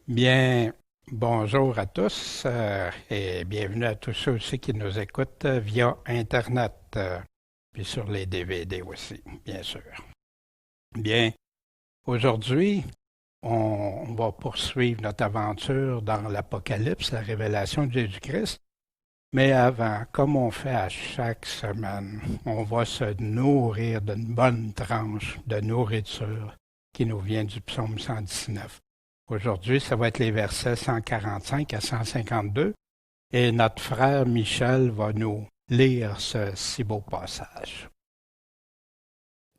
Bien, bonjour à tous et bienvenue à tous ceux aussi qui nous écoutent via Internet, puis sur les DVD aussi, bien sûr. Bien, aujourd'hui, on va poursuivre notre aventure dans l'Apocalypse, la révélation de Jésus-Christ. Mais avant, comme on fait à chaque semaine, on va se nourrir d'une bonne tranche de nourriture qui nous vient du psaume 119. Aujourd'hui, ça va être les versets 145 à 152 et notre frère Michel va nous lire ce si beau passage.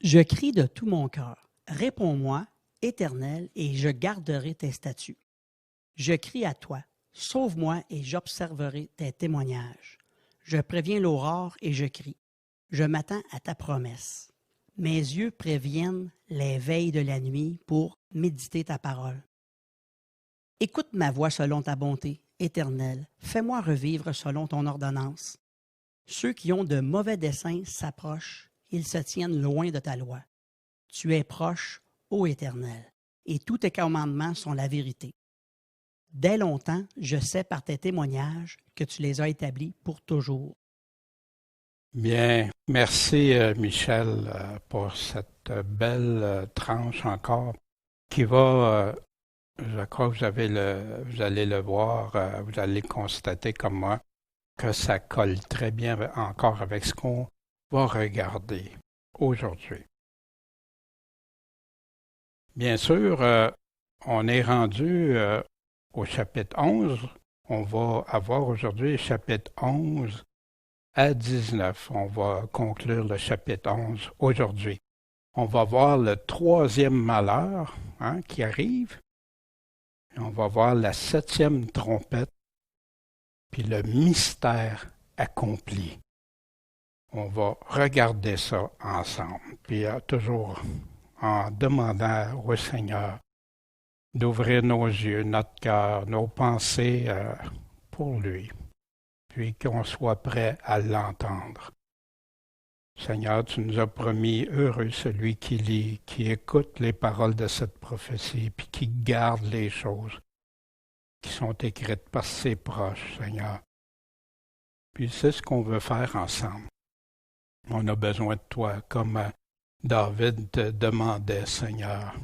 Je crie de tout mon cœur. Réponds-moi, Éternel, et je garderai tes statuts. Je crie à toi. Sauve-moi et j'observerai tes témoignages. Je préviens l'aurore et je crie. Je m'attends à ta promesse. Mes yeux préviennent les veilles de la nuit pour méditer ta parole. Écoute ma voix selon ta bonté, Éternel. Fais-moi revivre selon ton ordonnance. Ceux qui ont de mauvais desseins s'approchent, ils se tiennent loin de ta loi. Tu es proche, ô Éternel, et tous tes commandements sont la vérité. Dès longtemps, je sais par tes témoignages que tu les as établis pour toujours. Bien, merci Michel pour cette belle tranche encore qui va, je crois que vous allez le voir, vous allez constater comme moi que ça colle très bien encore avec ce qu'on va regarder aujourd'hui. Bien sûr, on est rendu au chapitre 11. On va avoir aujourd'hui chapitre 11 à 19. On va conclure le chapitre 11 aujourd'hui. On va voir le troisième malheur qui arrive. Et on va voir la septième trompette, puis le mystère accompli. On va regarder ça ensemble, puis toujours en demandant au Seigneur d'ouvrir nos yeux, notre cœur, nos pensées pour lui, puis qu'on soit prêt à l'entendre. Seigneur, tu nous as promis, heureux celui qui lit, qui écoute les paroles de cette prophétie, puis qui garde les choses qui sont écrites par ses proches, Seigneur. Puis c'est ce qu'on veut faire ensemble. On a besoin de toi, comme David te demandait, Seigneur.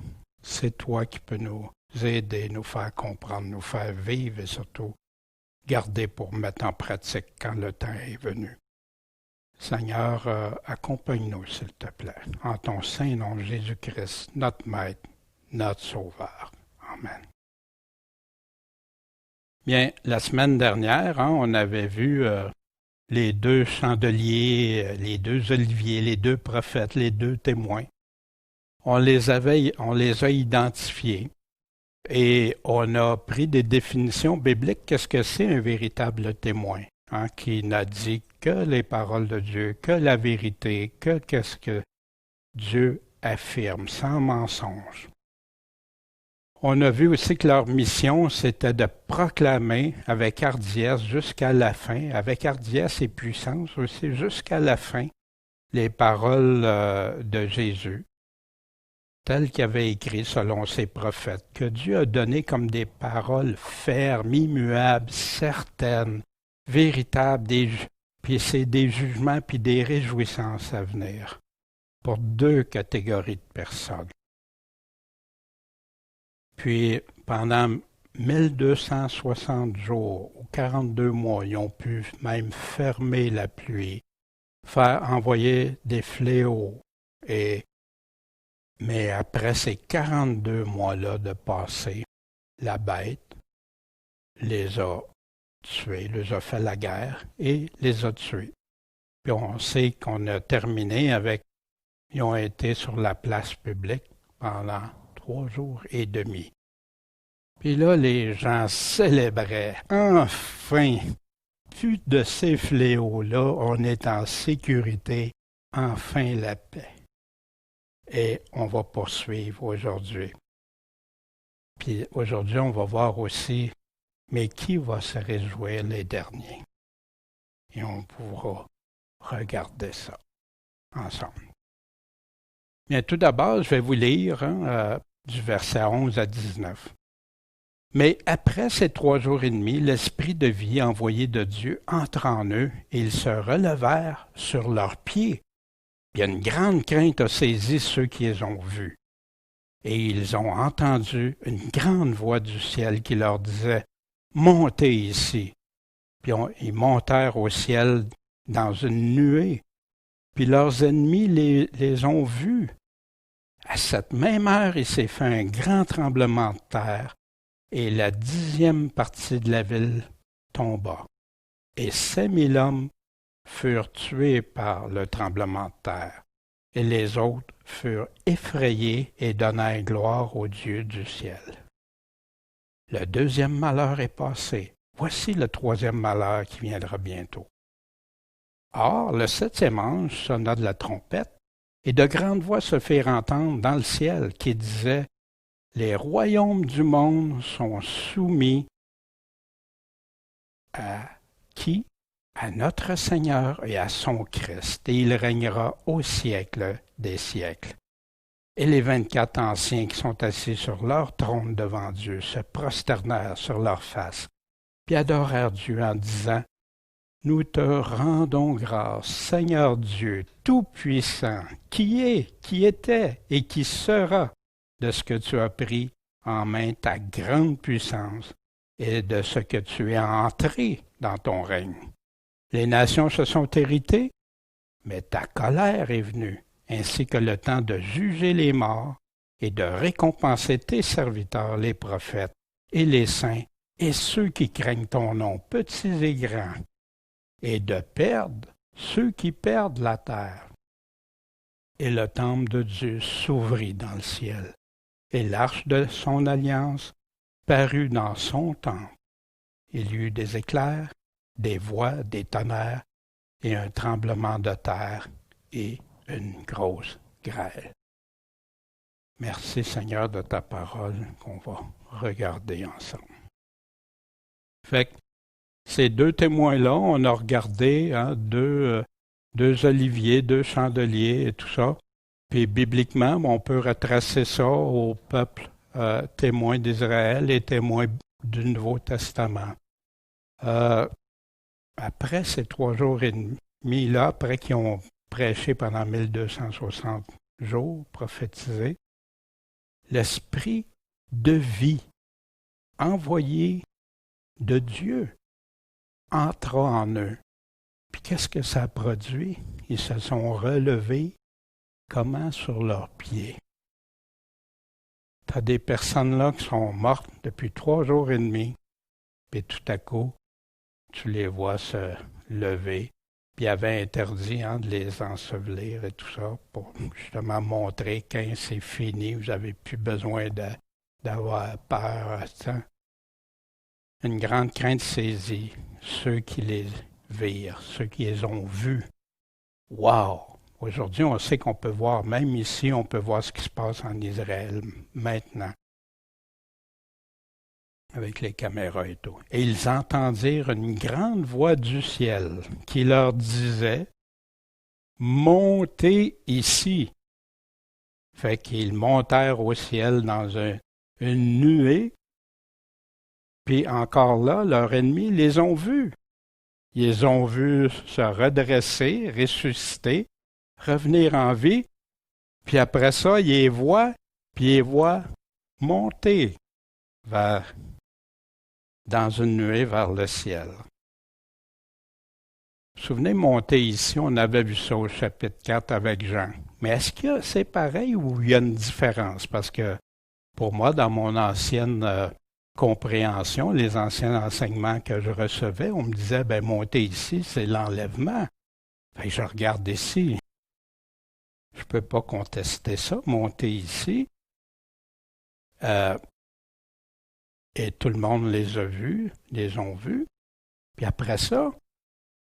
C'est toi qui peux nous aider, nous faire comprendre, nous faire vivre et surtout garder pour mettre en pratique quand le temps est venu. Seigneur, accompagne-nous, s'il te plaît, en ton saint nom Jésus-Christ, notre Maître, notre Sauveur. Amen. Bien, la semaine dernière, on avait vu les deux chandeliers, les deux oliviers, les deux prophètes, les deux témoins. On les a identifiés et on a pris des définitions bibliques. Qu'est-ce que c'est un véritable témoin? Qui n'a dit que les paroles de Dieu, que la vérité, que qu'est-ce que Dieu affirme, sans mensonge. On a vu aussi que leur mission, c'était de proclamer avec hardiesse jusqu'à la fin, avec hardiesse et puissance aussi, jusqu'à la fin, les paroles de Jésus, telles qu'il avait écrit selon ses prophètes, que Dieu a donné comme des paroles fermes, immuables, certaines, véritables, puis c'est des jugements puis des réjouissances à venir pour deux catégories de personnes. Puis, pendant 1260 jours ou 42 mois, ils ont pu même fermer la pluie, faire envoyer des fléaux. Mais après ces 42 mois-là de passé, la bête les a tués, les a fait la guerre et les a tués. Puis on sait qu'on a terminé avec, ils ont été sur la place publique pendant 3 jours et demi. Puis là, les gens célébraient. Enfin, plus de ces fléaux-là, on est en sécurité. Enfin la paix. Et on va poursuivre aujourd'hui. Puis aujourd'hui, on va voir aussi, mais qui va se réjouir les derniers? Et on pourra regarder ça ensemble. Bien, tout d'abord, je vais vous lire du verset 11 à 19. Mais après ces 3 jours et demi, l'esprit de vie envoyé de Dieu entre en eux et ils se relevèrent sur leurs pieds. Puis une grande crainte a saisi ceux qui les ont vus. Et ils ont entendu une grande voix du ciel qui leur disait « Montez ici ». Puis ils montèrent au ciel dans une nuée. Puis leurs ennemis les ont vus. À cette même heure, il s'est fait un grand tremblement de terre et la 10e partie de la ville tomba. Et 5 000 hommes furent tués par le tremblement de terre. Et les autres furent effrayés et donnèrent gloire au Dieu du ciel. Le 2e malheur est passé. Voici le 3e malheur qui viendra bientôt. Or, le 7e ange sonna de la trompette, et de grandes voix se firent entendre dans le ciel qui disaient « Les royaumes du monde sont soumis à qui? À notre Seigneur et à son Christ, et il régnera au siècle des siècles. » Et les 24 anciens qui sont assis sur leur trône devant Dieu se prosternèrent sur leurs faces, puis adorèrent Dieu en disant « Nous te rendons grâce, Seigneur Dieu Tout-Puissant, qui est, qui était et qui sera, de ce que tu as pris en main ta grande puissance et de ce que tu es entré dans ton règne. Les nations se sont héritées, mais ta colère est venue, ainsi que le temps de juger les morts et de récompenser tes serviteurs, les prophètes, et les saints, et ceux qui craignent ton nom, petits et grands, et de perdre ceux qui perdent la terre. Et le temple de Dieu s'ouvrit dans le ciel, et l'arche de son alliance parut dans son temple. Il y eut des éclairs, des voix, des tonnerres, et un tremblement de terre, et une grosse grêle. Merci Seigneur de ta parole qu'on va regarder ensemble. Fait que ces 2 témoins-là, on a regardé deux oliviers, 2 chandeliers et tout ça. Puis bibliquement, on peut retracer ça au peuple témoin d'Israël et témoin du Nouveau Testament. Après ces 3 jours et demi-là, après qu'ils ont prêché pendant 1260 jours, prophétisé, l'esprit de vie envoyé de Dieu entra en eux. Puis qu'est-ce que ça a produit? Ils se sont relevés comment sur leurs pieds. Tu as des personnes là qui sont mortes depuis 3 jours et demi, puis tout à coup, tu les vois se lever. Puis il avait interdit de les ensevelir et tout ça pour justement montrer quand c'est fini, vous n'avez plus besoin d'avoir peur. Une grande crainte saisit ceux qui les virent, ceux qui les ont vus. Wow! Aujourd'hui, on sait qu'on peut voir, même ici, on peut voir ce qui se passe en Israël maintenant, avec les caméras et tout. Et ils entendirent une grande voix du ciel qui leur disait « Montez ici ». Fait qu'ils montèrent au ciel dans une nuée, puis encore là, leurs ennemis les ont vus. Ils les ont vus se redresser, ressusciter, revenir en vie, puis après ça, ils les voient, puis ils les voient monter dans une nuée vers le ciel. Vous vous souvenez, monter ici, on avait vu ça au chapitre 4 avec Jean. Mais est-ce que c'est pareil ou il y a une différence? Parce que pour moi, dans mon ancienne compréhension, les anciens enseignements que je recevais, on me disait, monter ici, c'est l'enlèvement. Fait que je regarde ici. Je ne peux pas contester ça, monter ici. Et tout le monde les a vus, les ont vus. Puis après ça,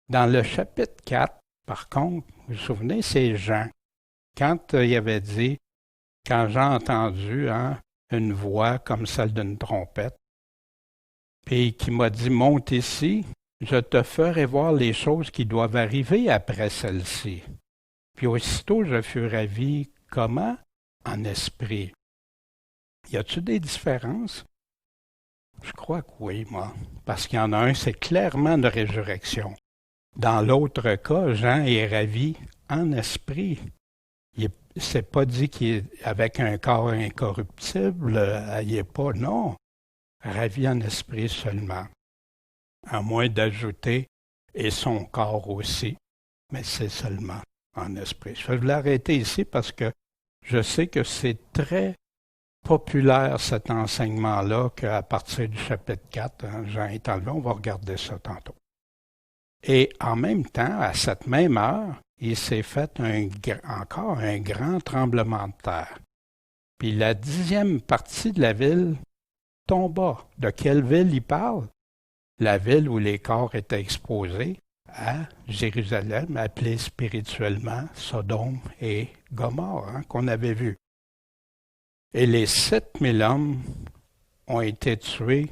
dans le chapitre 4, par contre, vous vous souvenez, c'est Jean. Quand il avait dit, quand j'ai entendu une voix comme celle d'une trompette, puis qui m'a dit, monte ici, je te ferai voir les choses qui doivent arriver après celle-ci. Puis aussitôt, je fus ravi, comment? En esprit. Y a-t-il des différences? Je crois que oui, moi. Parce qu'il y en a un, c'est clairement une résurrection. Dans l'autre cas, Jean est ravi en esprit. Il c'est pas dit qu'il est avec un corps incorruptible, il n'est pas, non. Ravi en esprit seulement. À moins d'ajouter, et son corps aussi, mais c'est seulement en esprit. Je vais l'arrêter ici parce que je sais que c'est très populaire cet enseignement-là qu'à partir du chapitre 4, Jean est enlevé, on va regarder ça tantôt. Et en même temps, à cette même heure, il s'est fait encore un grand tremblement de terre. Puis la 10e partie de la ville tomba. De quelle ville il parle? La ville où les corps étaient exposés, à Jérusalem, appelée spirituellement Sodome et Gomorrhe, qu'on avait vu. Et les 7000 hommes ont été tués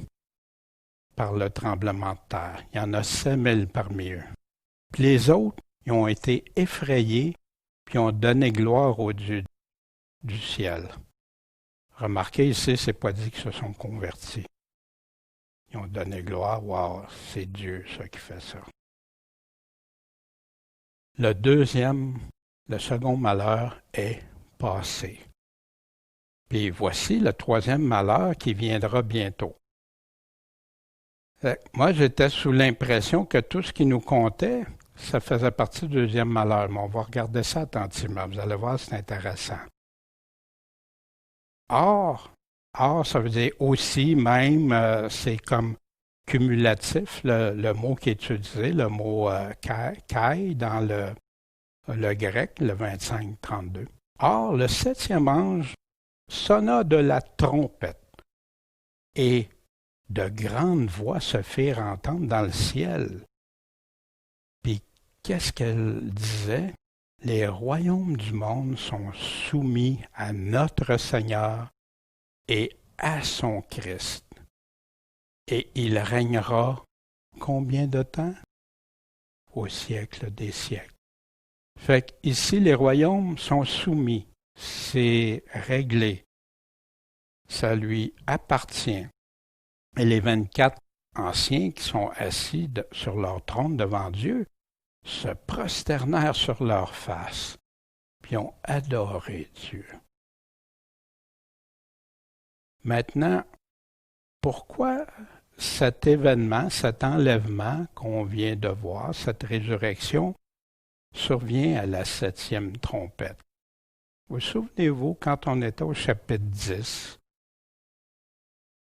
par le tremblement de terre. Il y en a 5000 parmi eux. Puis les autres, ils ont été effrayés, puis ont donné gloire au Dieu du ciel. Remarquez ici, c'est pas dit qu'ils se sont convertis. Ils ont donné gloire, wow, c'est Dieu ça qui fait ça. Le second malheur est passé. Puis voici le troisième malheur qui viendra bientôt. Moi, j'étais sous l'impression que tout ce qui nous comptait, ça faisait partie du deuxième malheur. Mais on va regarder ça attentivement. Vous allez voir, c'est intéressant. Or, ça veut dire aussi, même, c'est comme cumulatif, le mot qui est utilisé, le mot kai dans le grec, le 25-32. Or, le 7e ange sonna de la trompette, et de grandes voix se firent entendre dans le ciel. Puis, qu'est-ce qu'elle disait? Les royaumes du monde sont soumis à notre Seigneur et à son Christ. Et il régnera combien de temps? Au siècle des siècles. Fait qu'ici, les royaumes sont soumis. C'est réglé. Ça lui appartient. Et les 24 anciens qui sont assis sur leur trône devant Dieu se prosternèrent sur leur face, puis ont adoré Dieu. Maintenant, pourquoi cet événement, cet enlèvement qu'on vient de voir, cette résurrection, survient à la 7e trompette? Vous souvenez-vous, quand on était au chapitre 10,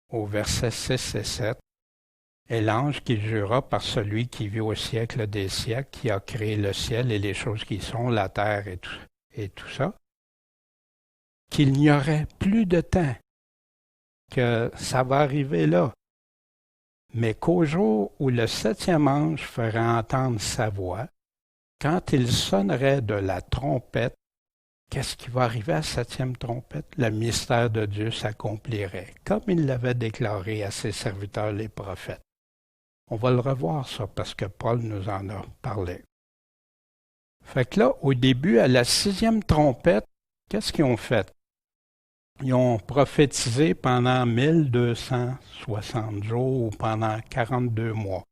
au verset 6 et 7, et l'ange qui jura par celui qui vit au siècle des siècles, qui a créé le ciel et les choses qui sont, la terre et tout ça, qu'il n'y aurait plus de temps, que ça va arriver là, mais qu'au jour où le 7e ange ferait entendre sa voix, quand il sonnerait de la trompette, qu'est-ce qui va arriver à la 7e trompette? Le mystère de Dieu s'accomplirait, comme il l'avait déclaré à ses serviteurs les prophètes. On va le revoir ça, parce que Paul nous en a parlé. Fait que là, au début, à la 6e trompette, qu'est-ce qu'ils ont fait? Ils ont prophétisé pendant 1260 jours ou pendant 42 mois.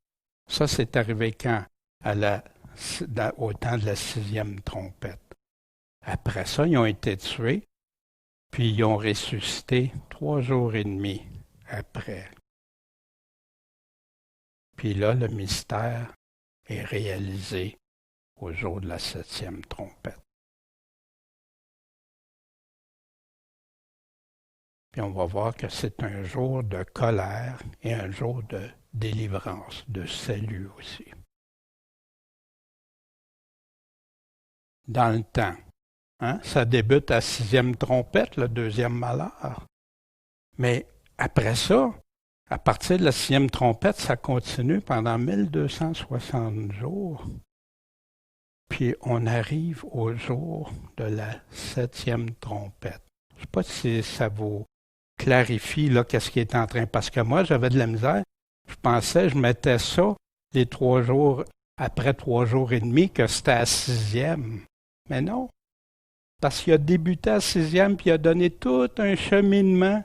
Ça, c'est arrivé quand? Au temps de la 6e trompette. Après ça, ils ont été tués, puis ils ont ressuscité 3 jours et demi après. Puis là, le mystère est réalisé au jour de la 7e trompette. Puis on va voir que c'est un jour de colère et un jour de délivrance, de salut aussi. Dans le temps, ça débute à 6e trompette, le 2e malheur. Mais après ça, à partir de la 6e trompette, ça continue pendant 1260 jours. Puis on arrive au jour de la 7e trompette. Je ne sais pas si ça vous clarifie là qu'est-ce qui est en train. Parce que moi, j'avais de la misère. Je mettais ça les 3 jours, après 3 jours et demi, que c'était à 6e. Mais non. Parce qu'il a débuté à 6e, puis il a donné tout un cheminement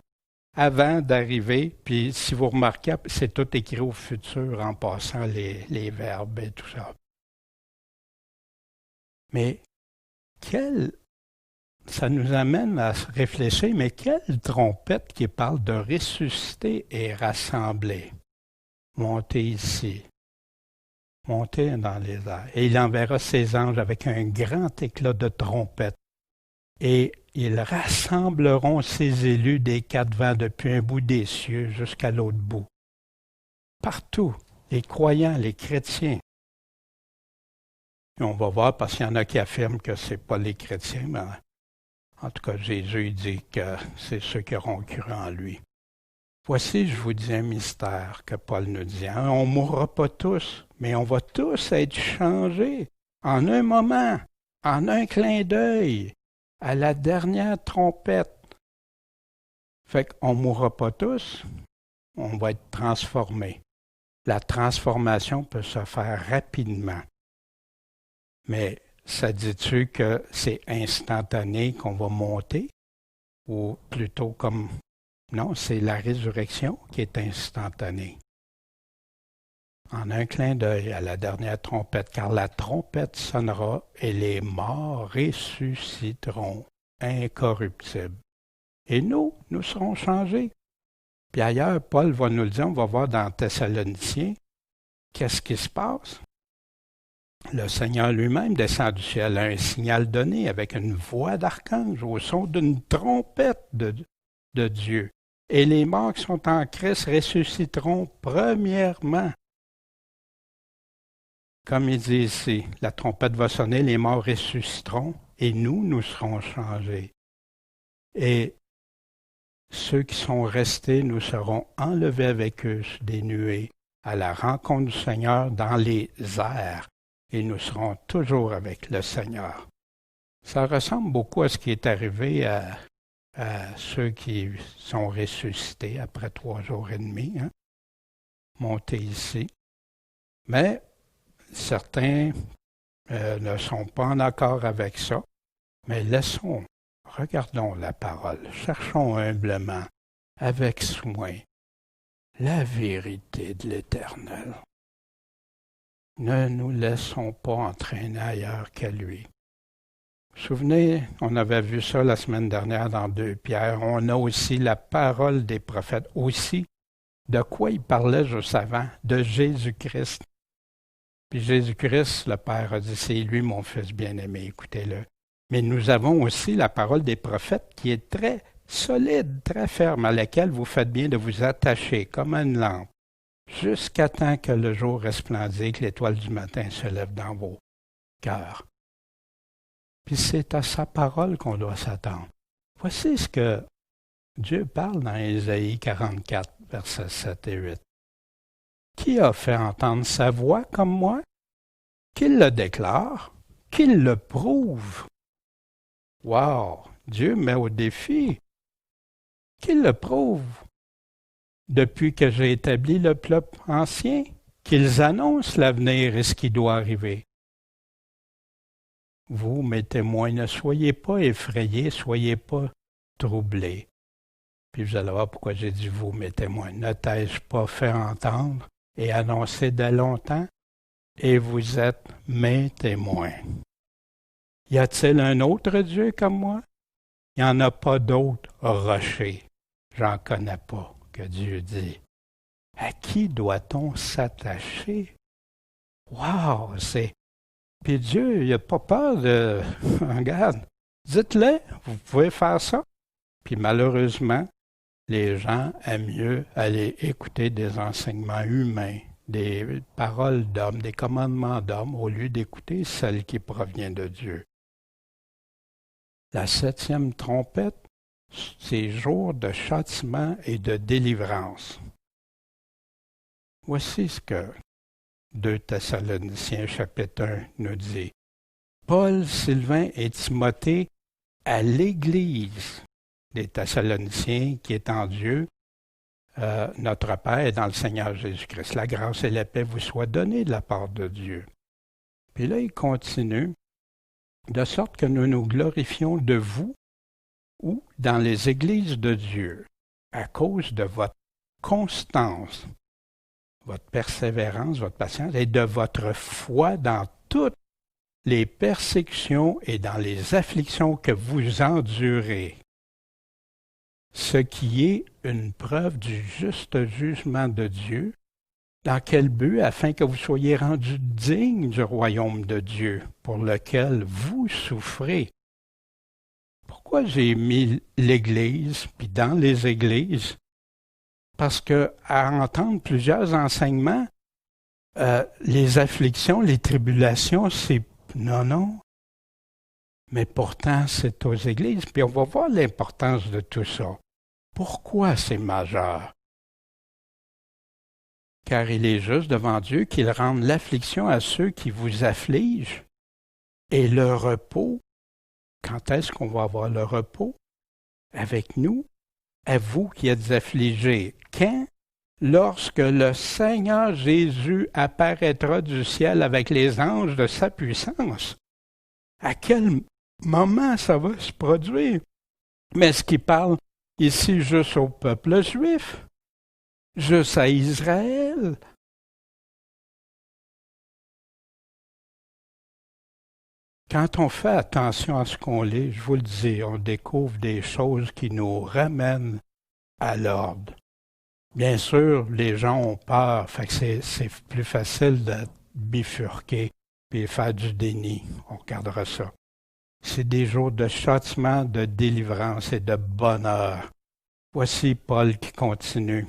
avant d'arriver, puis si vous remarquez, c'est tout écrit au futur en passant les verbes et tout ça. Mais ça nous amène à réfléchir, mais quelle trompette qui parle de ressusciter et rassembler? Montez ici, montez dans les airs. Et il enverra ses anges avec un grand éclat de trompette. Et ils rassembleront ses élus des quatre vents depuis un bout des cieux jusqu'à l'autre bout. Partout, les croyants, les chrétiens. Et on va voir parce qu'il y en a qui affirment que ce n'est pas les chrétiens, mais en tout cas, Jésus dit que c'est ceux qui auront cru en lui. Voici, je vous dis un mystère que Paul nous dit. Hein? On ne mourra pas tous, mais on va tous être changés en un moment, en un clin d'œil, à la dernière trompette. Fait qu'on ne mourra pas tous, on va être transformés. La transformation peut se faire rapidement. Mais ça dit-tu que c'est instantané qu'on va monter? Ou plutôt comme... Non, c'est la résurrection qui est instantanée. En un clin d'œil à la dernière trompette, car la trompette sonnera et les morts ressusciteront incorruptibles. Et nous serons changés. Puis ailleurs, Paul va nous le dire, on va voir dans Thessaloniciens, qu'est-ce qui se passe? Le Seigneur lui-même descend du ciel à un signal donné avec une voix d'archange au son d'une trompette de Dieu. Et les morts qui sont en Christ ressusciteront premièrement. Comme il dit ici, la trompette va sonner, les morts ressusciteront et nous serons changés. Et ceux qui sont restés, nous serons enlevés avec eux sur des nuées à la rencontre du Seigneur dans les airs. Et nous serons toujours avec le Seigneur. Ça ressemble beaucoup à ce qui est arrivé à ceux qui sont ressuscités après 3 jours et demi, hein, montés ici. Mais certains ne sont pas en accord avec ça. Mais regardons la parole, cherchons humblement, avec soin, la vérité de l'Éternel. Ne nous laissons pas entraîner ailleurs qu'à lui. Vous vous souvenez, on avait vu ça la semaine dernière dans 2 Pierre. On a aussi la parole des prophètes. Aussi, de quoi il parlait juste avant? De Jésus-Christ. Puis Jésus-Christ, le Père a dit, c'est lui mon Fils bien-aimé, écoutez-le. Mais nous avons aussi la parole des prophètes qui est très solide, très ferme, à laquelle vous faites bien de vous attacher comme à une lampe, jusqu'à temps que le jour resplendisse, que l'étoile du matin se lève dans vos cœurs. Puis c'est à sa parole qu'on doit s'attendre. Voici ce que Dieu parle dans Ésaïe 44, versets 7 et 8. Qui a fait entendre sa voix comme moi? Qu'il le déclare, qu'il le prouve. Wow! Dieu met au défi. Qu'il le prouve. Depuis que j'ai établi le peuple ancien, qu'ils annoncent l'avenir et ce qui doit arriver. Vous, mes témoins, ne soyez pas effrayés, soyez pas troublés. Puis vous allez voir pourquoi j'ai dit vous, mes témoins. Ne t'ai-je pas fait entendre et annoncer dès longtemps? Et vous êtes mes témoins. Y a-t-il un autre Dieu comme moi? Il n'y en a pas d'autre rocher. J'en connais pas, que Dieu dit. À qui doit-on s'attacher? Wow, c'est... Puis Dieu, il n'a pas peur de... Regarde, dites-le, vous pouvez faire ça. Puis malheureusement, les gens aiment mieux aller écouter des enseignements humains, des paroles d'hommes, des commandements d'hommes, au lieu d'écouter celles qui proviennent de Dieu. La 7e trompette, c'est jour de châtiment et de délivrance. Voici ce que 2 Thessaloniciens chapitre 1 nous dit. Paul, Sylvain et Timothée à l'Église des Thessaloniciens qui est en Dieu, notre Père et dans le Seigneur Jésus-Christ. La grâce et la paix vous soient données de la part de Dieu. Puis là, il continue, de sorte que nous nous glorifions de vous ou dans les églises de Dieu, à cause de votre constance, votre persévérance, votre patience et de votre foi dans toutes les persécutions et dans les afflictions que vous endurez, ce qui est une preuve du juste jugement de Dieu. Dans quel but? Afin que vous soyez rendus dignes du royaume de Dieu, pour lequel vous souffrez. Pourquoi j'ai mis l'Église, puis dans les églises? Parce que, à entendre plusieurs enseignements, les afflictions, les tribulations, c'est non. Mais pourtant, c'est aux églises. Puis on va voir l'importance de tout ça. Pourquoi c'est majeur? Car il est juste devant Dieu qu'il rende l'affliction à ceux qui vous affligent et le repos. Quand est-ce qu'on va avoir le repos? Avec nous, à vous qui êtes affligés. Quand? Lorsque le Seigneur Jésus apparaîtra du ciel avec les anges de sa puissance. À quel moment ça va se produire? Mais est-ce qu'il parle ici juste au peuple juif? Juste à Israël? Quand on fait attention à ce qu'on lit, je vous le dis, on découvre des choses qui nous ramènent à l'ordre. Bien sûr, les gens ont peur, fait que c'est plus facile de bifurquer et faire du déni. On regardera ça. C'est des jours de châtiment, de délivrance et de bonheur. Voici Paul qui continue.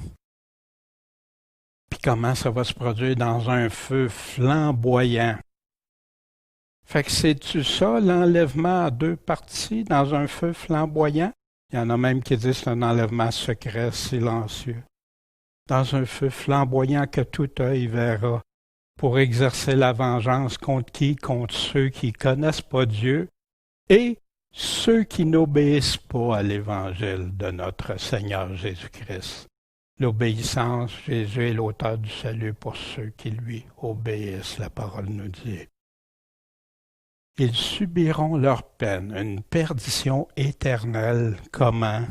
Puis comment ça va se produire dans un feu flamboyant. Fait que c'est-tu ça, l'enlèvement à deux parties dans un feu flamboyant? Il y en a même qui disent que c'est un enlèvement secret, silencieux. Dans un feu flamboyant que tout œil verra, pour exercer la vengeance contre qui? Contre ceux qui ne connaissent pas Dieu et ceux qui n'obéissent pas à l'Évangile de notre Seigneur Jésus-Christ. L'obéissance, Jésus est l'auteur du salut pour ceux qui lui obéissent, la parole nous dit. Ils subiront leur peine, une perdition éternelle. Comment?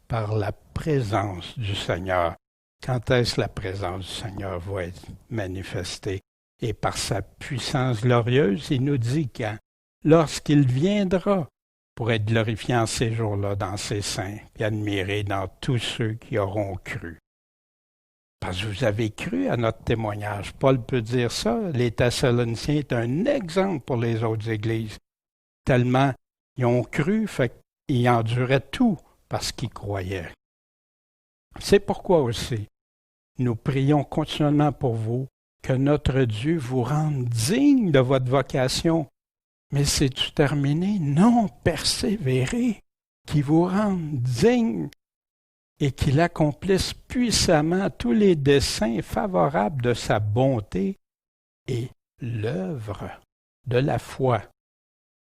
Par la présence du Seigneur. Quand est-ce la présence du Seigneur va être manifestée? Et par sa puissance glorieuse, il nous dit quand? Lorsqu'il viendra pour être glorifié en ces jours-là dans ses saints et admiré dans tous ceux qui auront cru. Parce que vous avez cru à notre témoignage. Paul peut dire ça. Les Thessaloniciens est un exemple pour les autres églises. Tellement ils ont cru, fait qu'ils enduraient tout parce qu'ils croyaient. C'est pourquoi aussi nous prions continuellement pour vous que notre Dieu vous rende digne de votre vocation. Mais c'est-tu terminé? Non, persévérez, qu'il vous rende digne et qu'il accomplisse puissamment tous les desseins favorables de sa bonté et l'œuvre de la foi,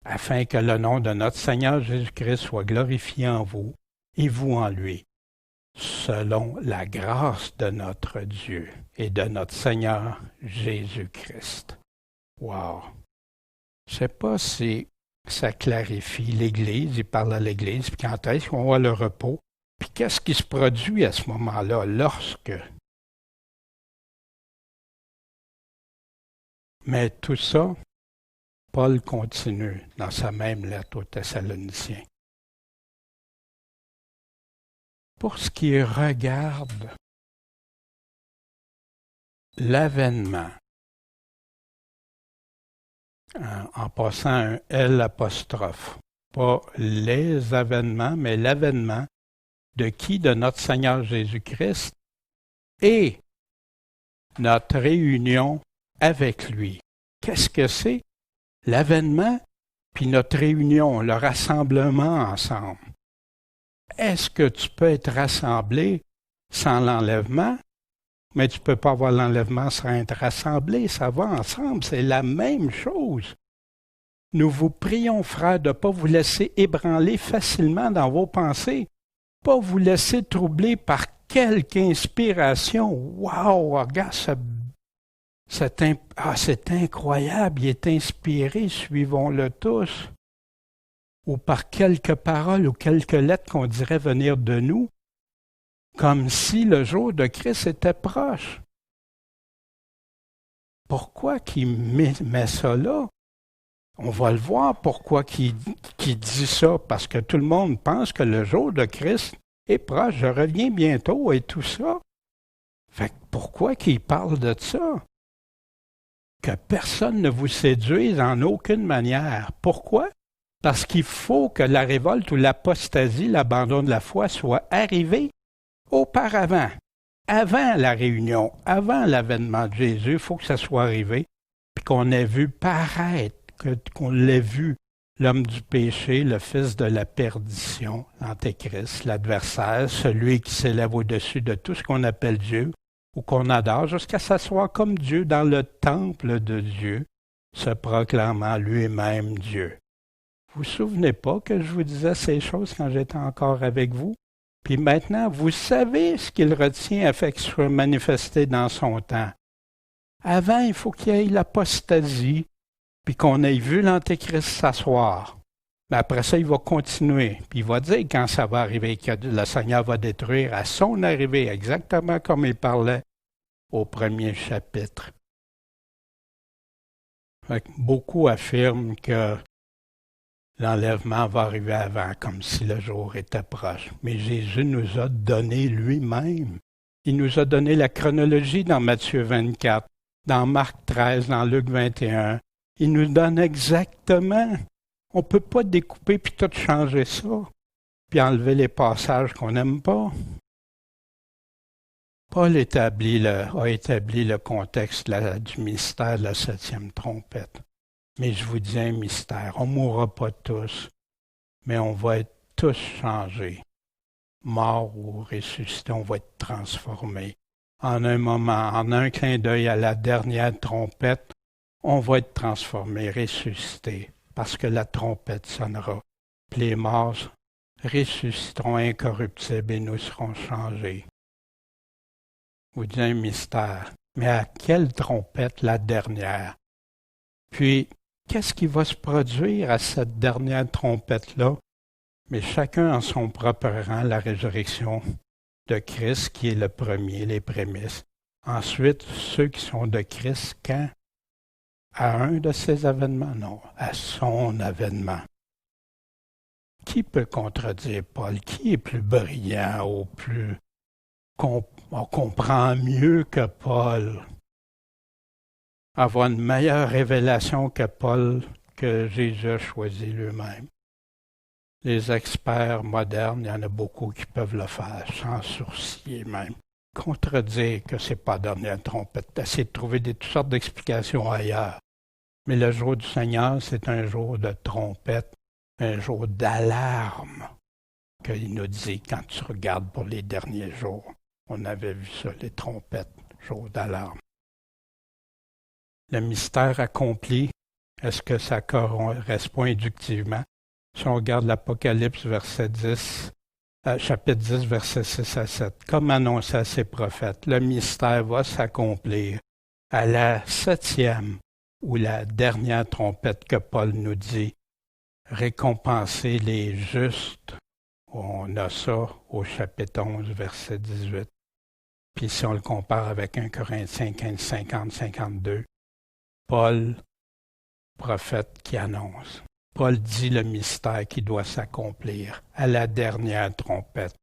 afin que le nom de notre Seigneur Jésus-Christ soit glorifié en vous et vous en lui, selon la grâce de notre Dieu et de notre Seigneur Jésus-Christ. Wow! Je ne sais pas si ça clarifie l'Église, il parle à l'Église, puis quand est-ce qu'on voit le repos, puis qu'est-ce qui se produit à ce moment-là, lorsque... Mais tout ça, Paul continue dans sa même lettre aux Thessaloniciens. Pour ce qui regarde l'avènement, en passant un L apostrophe, pas les avènements, mais l'avènement de qui? De notre Seigneur Jésus-Christ et notre réunion avec lui. Qu'est-ce que c'est? L'avènement puis notre réunion, le rassemblement ensemble. Est-ce que tu peux être rassemblé sans l'enlèvement? Mais tu ne peux pas avoir l'enlèvement sans être rassemblé. Ça va ensemble, c'est la même chose. Nous vous prions, frères, de ne pas vous laisser ébranler facilement dans vos pensées, pas vous laisser troubler par quelque inspiration. Wow, regarde, c'est incroyable, il est inspiré, suivons-le tous. Ou par quelques paroles ou quelques lettres qu'on dirait venir de nous, comme si le jour de Christ était proche. Pourquoi qu'il met ça là? On va le voir pourquoi qu'il dit ça, parce que tout le monde pense que le jour de Christ est proche, je reviens bientôt et tout ça. Fait que pourquoi qu'il parle de ça? Que personne ne vous séduise en aucune manière. Pourquoi? Parce qu'il faut que la révolte ou l'apostasie, l'abandon de la foi, soit arrivé auparavant, avant la réunion, avant l'avènement de Jésus. Il faut que ça soit arrivé, puis qu'on ait vu paraître, qu'on l'ait vu, l'homme du péché, le fils de la perdition, l'Antéchrist, l'adversaire, celui qui s'élève au-dessus de tout ce qu'on appelle Dieu, ou qu'on adore, jusqu'à s'asseoir comme Dieu dans le temple de Dieu, se proclamant lui-même Dieu. Vous vous souvenez pas que je vous disais ces choses quand j'étais encore avec vous? Puis maintenant, vous savez ce qu'il retient afin qu'il soit manifesté dans son temps. Avant, il faut qu'il y ait l'apostasie, puis qu'on ait vu l'Antéchrist s'asseoir. Mais après ça, il va continuer. Puis il va dire quand ça va arriver, que le Seigneur va détruire à son arrivée, exactement comme il parlait au premier chapitre. Beaucoup affirment que l'enlèvement va arriver avant, comme si le jour était proche. Mais Jésus nous a donné lui-même. Il nous a donné la chronologie dans Matthieu 24, dans Marc 13, dans Luc 21. Il nous donne exactement. On ne peut pas découper puis tout changer ça, puis enlever les passages qu'on n'aime pas. Paul a établi le contexte du mystère de la 7e trompette. Mais je vous dis un mystère, on ne mourra pas tous, mais on va être tous changés. Morts ou ressuscités, on va être transformés. En un moment, en un clin d'œil à la dernière trompette, on va être transformés, ressuscités, parce que la trompette sonnera. Puis les morts ressusciteront incorruptibles et nous serons changés. Je vous dis un mystère, mais à quelle trompette la dernière? Puis, qu'est-ce qui va se produire à cette dernière trompette-là? Mais chacun en son propre rang, la résurrection de Christ, qui est le premier, les prémices. Ensuite, ceux qui sont de Christ, quand? À un de ces avènements? Non, à son avènement. Qui peut contredire Paul? Qui est plus brillant ou plus... on comprend mieux que Paul? Avoir une meilleure révélation que Paul, que Jésus a choisi lui-même. Les experts modernes, il y en a beaucoup qui peuvent le faire, sans sourciller même. Contredire que c'est pas la dernière trompette, essayer de trouver toutes sortes d'explications ailleurs. Mais le jour du Seigneur, c'est un jour de trompette, un jour d'alarme, qu'il nous dit quand tu regardes pour les derniers jours. On avait vu ça, les trompettes, jour d'alarme. Le mystère accompli, est-ce que ça correspond inductivement? Si on regarde l'Apocalypse, chapitre 10, versets 6 à 7, comme annoncé à ses prophètes, le mystère va s'accomplir à la 7e ou la dernière trompette que Paul nous dit, récompenser les justes. On a ça au chapitre 11, verset 18. Puis si on le compare avec 1 Corinthiens 15, 50, 52, Paul, prophète qui annonce. Paul dit le mystère qui doit s'accomplir à la dernière trompette,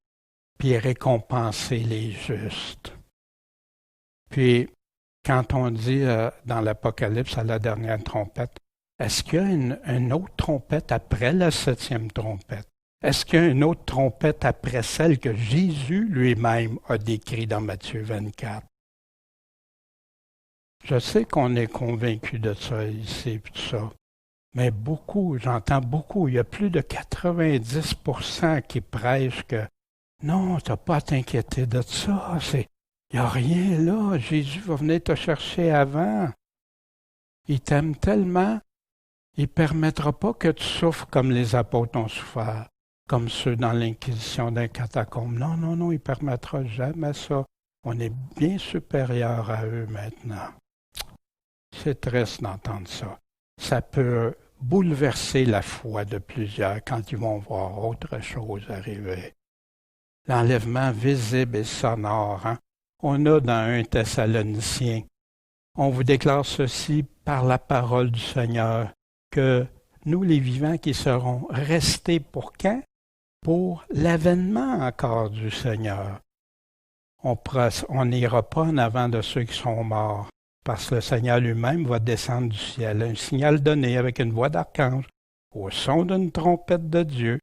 puis récompenser les justes. Puis, quand on dit dans l'Apocalypse à la dernière trompette, est-ce qu'il y a une autre trompette après la 7e trompette? Est-ce qu'il y a une autre trompette après celle que Jésus lui-même a décrite dans Matthieu 24? Je sais qu'on est convaincu de ça ici, tout ça. Mais beaucoup, j'entends beaucoup, il y a plus de 90% qui prêchent que non, tu n'as pas à t'inquiéter de ça, il n'y a rien là, Jésus va venir te chercher avant. Il t'aime tellement, il ne permettra pas que tu souffres comme les apôtres ont souffert, comme ceux dans l'inquisition d'un catacombe. Non, non, non, il ne permettra jamais ça. On est bien supérieur à eux maintenant. C'est triste d'entendre ça. Ça peut bouleverser la foi de plusieurs quand ils vont voir autre chose arriver. l'enlèvement visible et sonore. Hein? On a dans 1 Thessaloniciens, on vous déclare ceci par la parole du Seigneur, que nous les vivants qui serons restés pour quand? Pour l'avènement encore du Seigneur. On n'ira pas en avant de ceux qui sont morts, parce que le Seigneur lui-même va descendre du ciel, un signal donné avec une voix d'archange, au son d'une trompette de Dieu,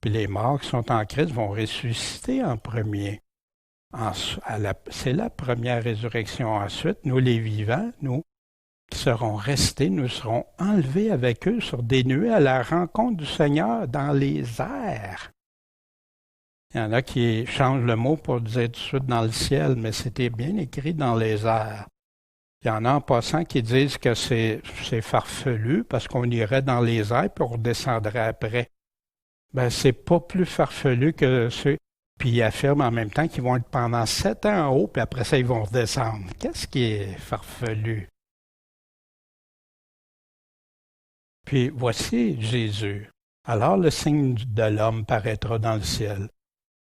puis les morts qui sont en Christ vont ressusciter en premier. C'est la première résurrection. Ensuite, nous les vivants, nous qui serons restés, nous serons enlevés avec eux sur des nuées à la rencontre du Seigneur dans les airs. Il y en a qui changent le mot pour dire tout de suite dans le ciel, mais c'était bien écrit dans les airs. Il y en a en passant qui disent que c'est farfelu parce qu'on irait dans les airs puis on redescendrait après. Ben, c'est pas plus farfelu que ceux. Puis ils affirment en même temps qu'ils vont être pendant 7 ans en haut, puis après ça, ils vont redescendre. Qu'est-ce qui est farfelu? Puis voici Jésus. Alors le signe de l'homme paraîtra dans le ciel.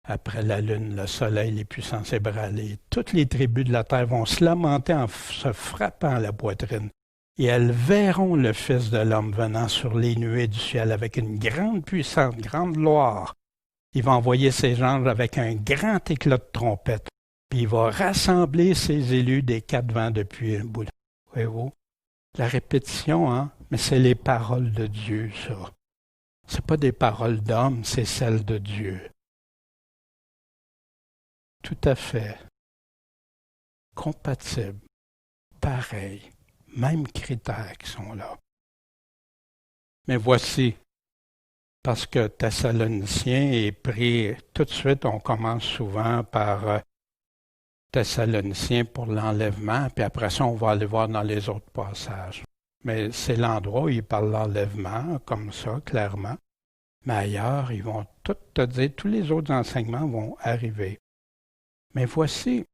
Après la lune, le soleil, les puissances ébranlées, toutes les tribus de la terre vont se lamenter en se frappant à la poitrine. Et elles verront le Fils de l'homme venant sur les nuées du ciel avec une grande puissance, grande gloire. Il va envoyer ses anges avec un grand éclat de trompette. Puis il va rassembler ses élus des 4 vents depuis un bout. Voyez-vous? La répétition, hein? Mais c'est les paroles de Dieu, ça. C'est pas des paroles d'homme, c'est celles de Dieu. Tout à fait. Compatible. Pareil. Mêmes critères qui sont là. Mais voici, parce que Thessaloniciens est pris, tout de suite, on commence souvent par Thessaloniciens pour l'enlèvement, puis après ça, on va aller voir dans les autres passages. Mais c'est l'endroit où il parle de l'enlèvement, comme ça, clairement. Mais ailleurs, ils vont tout te dire, tous les autres enseignements vont arriver. Mais voici,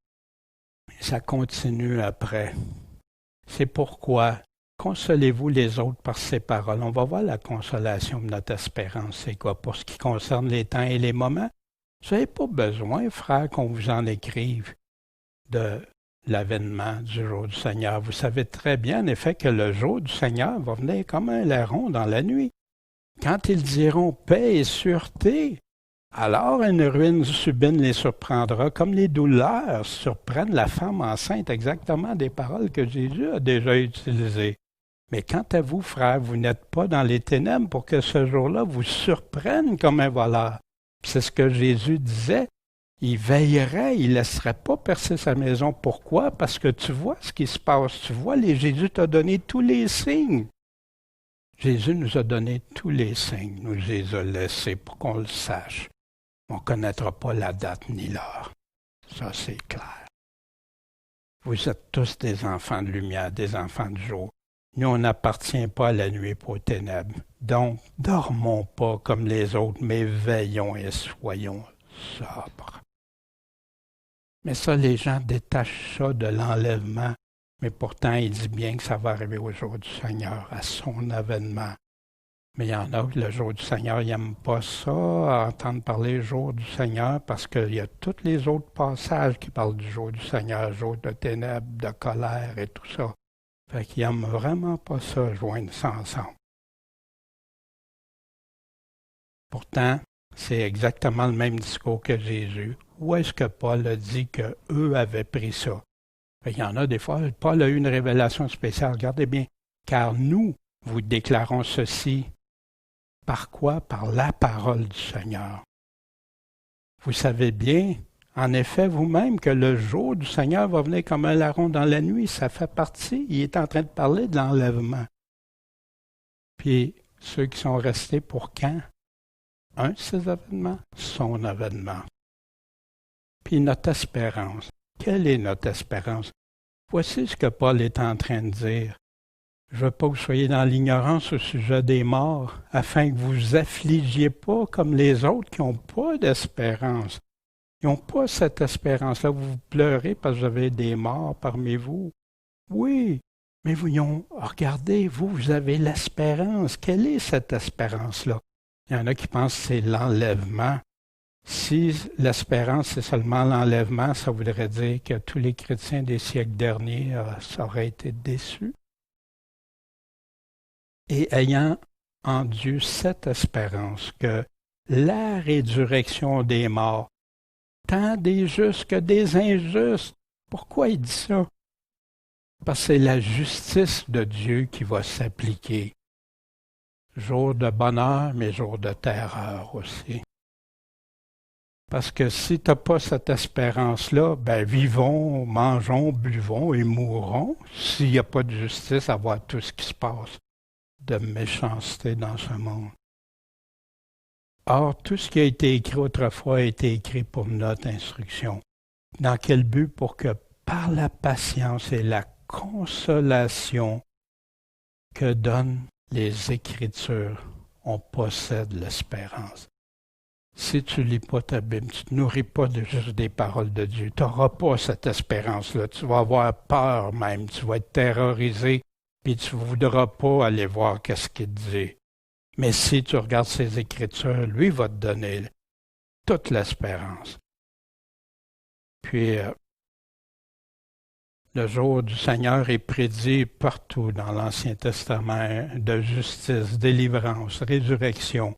ça continue après. C'est pourquoi consolez-vous les autres par ces paroles. On va voir la consolation de notre espérance. C'est quoi? Pour ce qui concerne les temps et les moments, vous n'avez pas besoin, frère, qu'on vous en écrive de l'avènement du jour du Seigneur. Vous savez très bien, en effet, que le jour du Seigneur va venir comme un larron dans la nuit. Quand ils diront paix et sûreté, alors une ruine subite les surprendra, comme les douleurs surprennent la femme enceinte, exactement des paroles que Jésus a déjà utilisées. Mais quant à vous, frères, vous n'êtes pas dans les ténèbres pour que ce jour-là vous surprenne comme un voleur. C'est ce que Jésus disait. Il veillerait, il ne laisserait pas percer sa maison. Pourquoi? Parce que tu vois ce qui se passe. Tu vois, Jésus t'a donné tous les signes. Jésus nous a donné tous les signes. Nous les a laissés pour qu'on le sache. On ne connaîtra pas la date ni l'heure. Ça, c'est clair. Vous êtes tous des enfants de lumière, des enfants du jour. Nous, on n'appartient pas à la nuit et aux ténèbres. Donc, dormons pas comme les autres, mais veillons et soyons sobres. Mais ça, les gens détachent ça de l'enlèvement. Mais pourtant, il dit bien que ça va arriver au jour du Seigneur, à son avènement. Mais il y en a que le jour du Seigneur, ils n'aiment pas ça, entendre parler du jour du Seigneur, parce qu'il y a tous les autres passages qui parlent du jour du Seigneur, jour de ténèbres, de colère et tout ça. Fait qu'ils n'aiment vraiment pas ça, joindre ça ensemble. Pourtant, c'est exactement le même discours que Jésus. Où est-ce que Paul a dit qu'eux avaient pris ça? Il y en a des fois, Paul a eu une révélation spéciale. Regardez bien. Car nous vous déclarons ceci. Par quoi? Par la parole du Seigneur. Vous savez bien, en effet, vous-même, que le jour du Seigneur va venir comme un larron dans la nuit. Ça fait partie. Il est en train de parler de l'enlèvement. Puis, ceux qui sont restés pour quand? Un de ces événements, son avènement. Puis notre espérance. Quelle est notre espérance? Voici ce que Paul est en train de dire. Je ne veux pas que vous soyez dans l'ignorance au sujet des morts, afin que vous vous affligiez pas comme les autres qui n'ont pas d'espérance. Ils n'ont pas cette espérance-là. Vous pleurez parce que vous avez des morts parmi vous. Oui, mais voyons, regardez, vous avez l'espérance. Quelle est cette espérance-là? Il y en a qui pensent que c'est l'enlèvement. Si l'espérance, c'est seulement l'enlèvement, ça voudrait dire que tous les chrétiens des siècles derniers auraient été déçus. Et ayant en Dieu cette espérance que la résurrection des morts, tant des justes que des injustes. Pourquoi il dit ça? Parce que c'est la justice de Dieu qui va s'appliquer. Jour de bonheur, mais jour de terreur aussi. Parce que si tu n'as pas cette espérance-là, ben vivons, mangeons, buvons et mourrons. S'il n'y a pas de justice à voir tout ce qui se passe de méchanceté dans ce monde. Or, tout ce qui a été écrit autrefois a été écrit pour notre instruction. Dans quel but? Pour que par la patience et la consolation que donnent les Écritures, on possède l'espérance. Si tu ne lis pas ta Bible, tu ne te nourris pas de juste des paroles de Dieu, tu n'auras pas cette espérance-là. Tu vas avoir peur même, tu vas être terrorisé, puis tu ne voudras pas aller voir qu'est-ce qu'il dit. Mais si tu regardes ses Écritures, lui va te donner toute l'espérance. Puis, le jour du Seigneur est prédit partout dans l'Ancien Testament, de justice, délivrance, résurrection.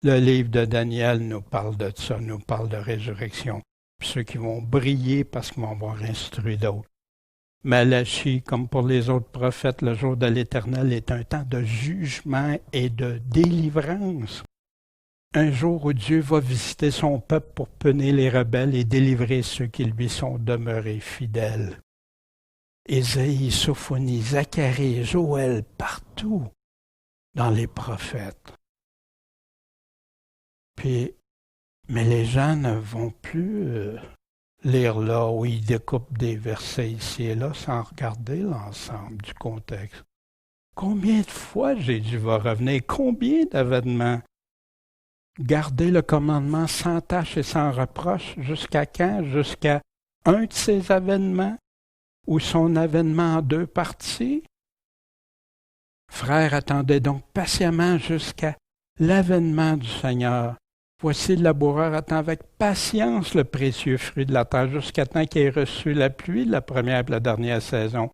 Le livre de Daniel nous parle de ça, nous parle de résurrection. Puis ceux qui vont briller parce qu'ils vont avoir instruit d'autres. Malachie, comme pour les autres prophètes, le jour de l'Éternel est un temps de jugement et de délivrance. Un jour où Dieu va visiter son peuple pour punir les rebelles et délivrer ceux qui lui sont demeurés fidèles. Ésaïe, Sophonie, Zacharie, Joël, partout dans les prophètes. Puis, mais les gens ne vont plus lire là où ils découpent des versets ici et là sans regarder l'ensemble du contexte. Combien de fois Jésus va revenir? Combien d'événements? Garder le commandement sans tâche et sans reproche, jusqu'à quand? Jusqu'à un de ces événements ou son avènement en deux parties? Frères, attendez donc patiemment jusqu'à l'avènement du Seigneur. Voici le laboureur attend avec patience le précieux fruit de la terre jusqu'à temps qu'il ait reçu la pluie de la première et la dernière saison.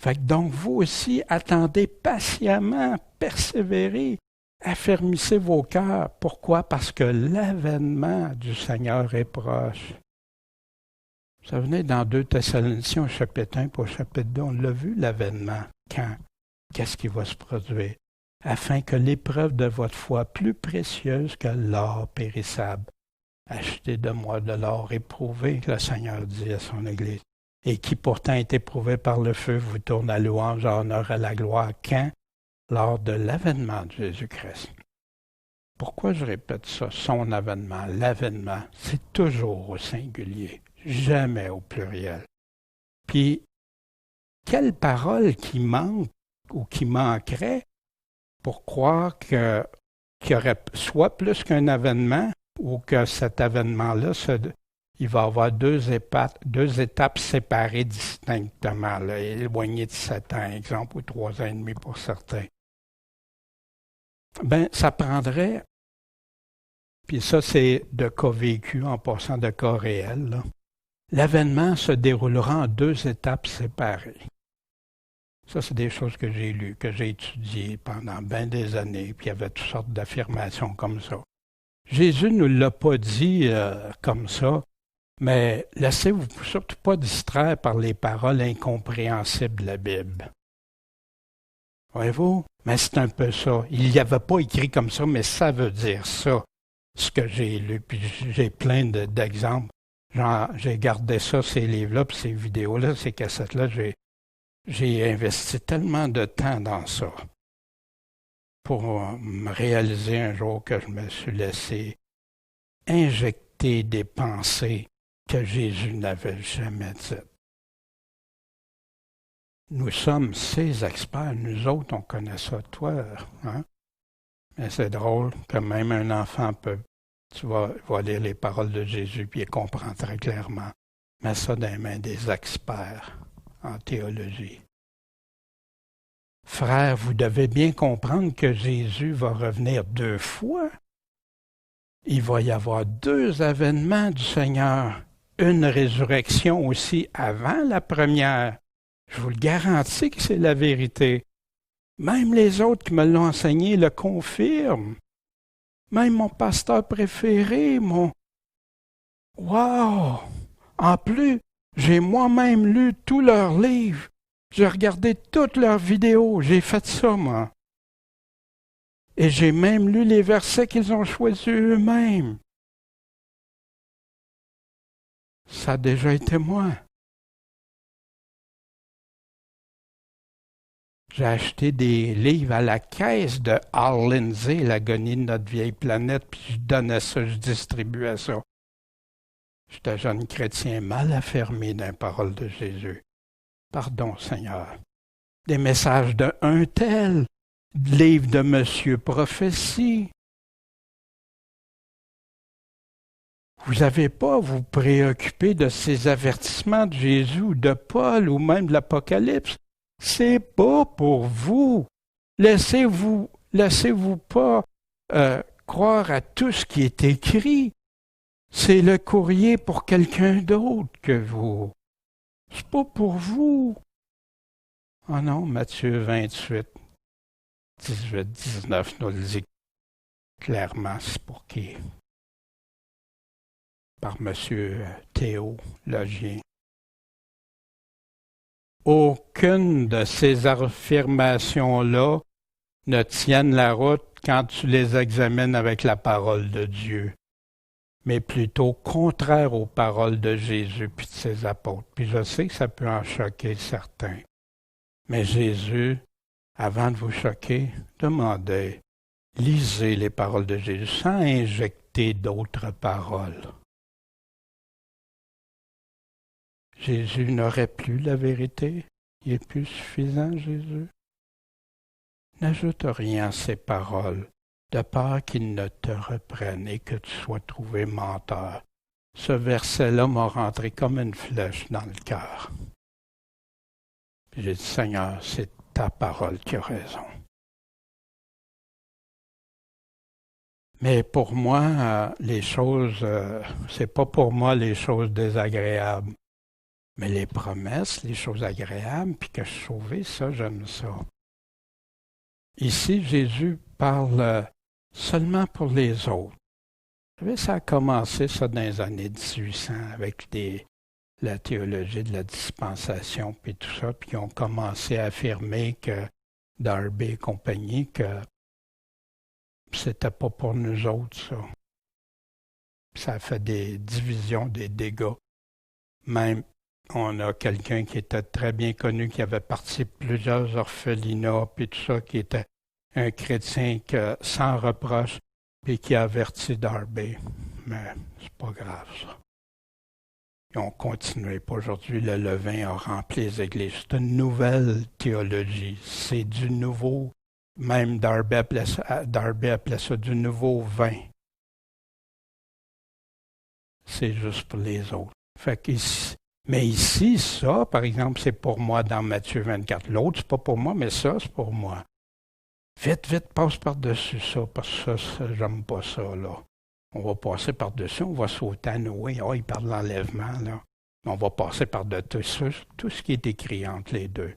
Fait que donc vous aussi attendez patiemment, persévérez, affermissez vos cœurs. Pourquoi? Parce que l'avènement du Seigneur est proche. Ça venait dans 2 Thessaloniciens au chapitre 1 pour au chapitre 2, on l'a vu l'avènement. Quand? Qu'est-ce qui va se produire? Afin que l'épreuve de votre foi, plus précieuse que l'or périssable, achetez de moi de l'or éprouvé, que le Seigneur dit à son Église, et qui pourtant est éprouvé par le feu, vous tourne à louange, à honneur, à la gloire, quand? Lors de l'avènement de Jésus-Christ. Pourquoi je répète ça? Son avènement, l'avènement, c'est toujours au singulier, jamais au pluriel. Puis, quelle parole qui manque ou qui manquerait pour croire qu'il y aurait soit plus qu'un avènement ou que cet avènement-là, il va y avoir deux étapes séparées distinctement, là, éloignées de 7 ans, exemple, ou 3 ans et demi pour certains. Ben, ça prendrait, puis ça c'est de cas vécu en passant de cas réels, là. L'avènement se déroulera en 2 étapes séparées. Ça, c'est des choses que j'ai lues, que j'ai étudiées pendant bien des années, puis il y avait toutes sortes d'affirmations comme ça. Jésus ne nous l'a pas dit comme ça, mais laissez-vous surtout pas distraire par les paroles incompréhensibles de la Bible. Voyez-vous? Mais c'est un peu ça. Il n'y avait pas écrit comme ça, mais ça veut dire ça, ce que j'ai lu. Puis j'ai plein d'exemples. J'ai gardé ça, ces livres-là, puis ces vidéos-là, ces cassettes-là, j'ai investi tellement de temps dans ça pour me réaliser un jour que je me suis laissé injecter des pensées que Jésus n'avait jamais dites. Nous sommes ces experts, nous autres, on connaît ça, toi, hein? Mais c'est drôle que même un enfant peut, tu vas lire les paroles de Jésus puis il comprend très clairement. Mets ça dans les mains des experts en théologie. Frères, vous devez bien comprendre que Jésus va revenir 2 fois. il va y avoir 2 avènements du Seigneur. Une résurrection aussi avant la première. Je vous le garantis que c'est la vérité. Même les autres qui me l'ont enseigné le confirment. Même mon pasteur préféré, Wow! En plus, j'ai moi-même lu tous leurs livres. J'ai regardé toutes leurs vidéos. J'ai fait ça, moi. Et j'ai même lu les versets qu'ils ont choisis eux-mêmes. Ça a déjà été moi. J'ai acheté des livres à la caisse de Hal Lindsey, L'agonie de notre vieille planète, puis je donnais ça, je distribuais ça. J'étais un jeune chrétien mal affermé dans la parole de Jésus. Pardon, Seigneur. Des messages de un tel, livre de Monsieur Prophétie. Vous n'avez pas à vous préoccuper de ces avertissements de Jésus, ou de Paul, ou même de l'Apocalypse. C'est pas pour vous. Laissez-vous pas croire à tout ce qui est écrit. C'est le courrier pour quelqu'un d'autre que vous. C'est pas pour vous. Oh non, Matthieu 28, 18, 19 nous le dit clairement, c'est pour qui? Par M. Théo Logien. Aucune de ces affirmations-là ne tiennent la route quand tu les examines avec la parole de Dieu, mais plutôt contraire aux paroles de Jésus puis de ses apôtres. Puis je sais que ça peut en choquer certains. Mais Jésus, avant de vous choquer, demandait, lisez les paroles de Jésus sans injecter d'autres paroles. Jésus n'aurait plus la vérité. Il est plus suffisant, Jésus. N'ajoute rien à ces paroles, de peur qu'il ne te reprenne et que tu sois trouvé menteur. Ce verset-là m'a rentré comme une flèche dans le cœur. Puis j'ai dit, Seigneur, c'est ta parole qui a raison. Mais pour moi, les choses, c'est pas pour moi les choses désagréables. Mais les promesses, les choses agréables, puis que je suis sauvé, ça, j'aime ça. Ici, Jésus parle seulement pour les autres. Vous savez, ça a commencé, ça, dans les années 1800, avec la théologie de la dispensation, puis tout ça, puis ils ont commencé à affirmer que Darby et compagnie, que c'était pas pour nous autres, ça. Ça a fait des divisions, des dégâts. Même on a quelqu'un qui était très bien connu, qui avait participé à plusieurs orphelinats, puis tout ça, qui était un chrétien sans reproche, puis qui a averti Darby. Mais c'est pas grave, ça. Ils ont continué. Puis aujourd'hui, le levain a rempli les églises. C'est une nouvelle théologie. C'est du nouveau. Même Darby appelait ça du nouveau vin. C'est juste pour les autres. Fait qu'ici, mais ici, ça, par exemple, c'est pour moi dans Matthieu 24. L'autre, c'est pas pour moi, mais ça, c'est pour moi. Vite, vite, passe par-dessus ça, parce que ça, j'aime pas ça, là. On va passer par-dessus, on va sauter à Noé. Oh, il parle de l'enlèvement, là. On va passer par-dessus tout ce qui est écrit entre les deux.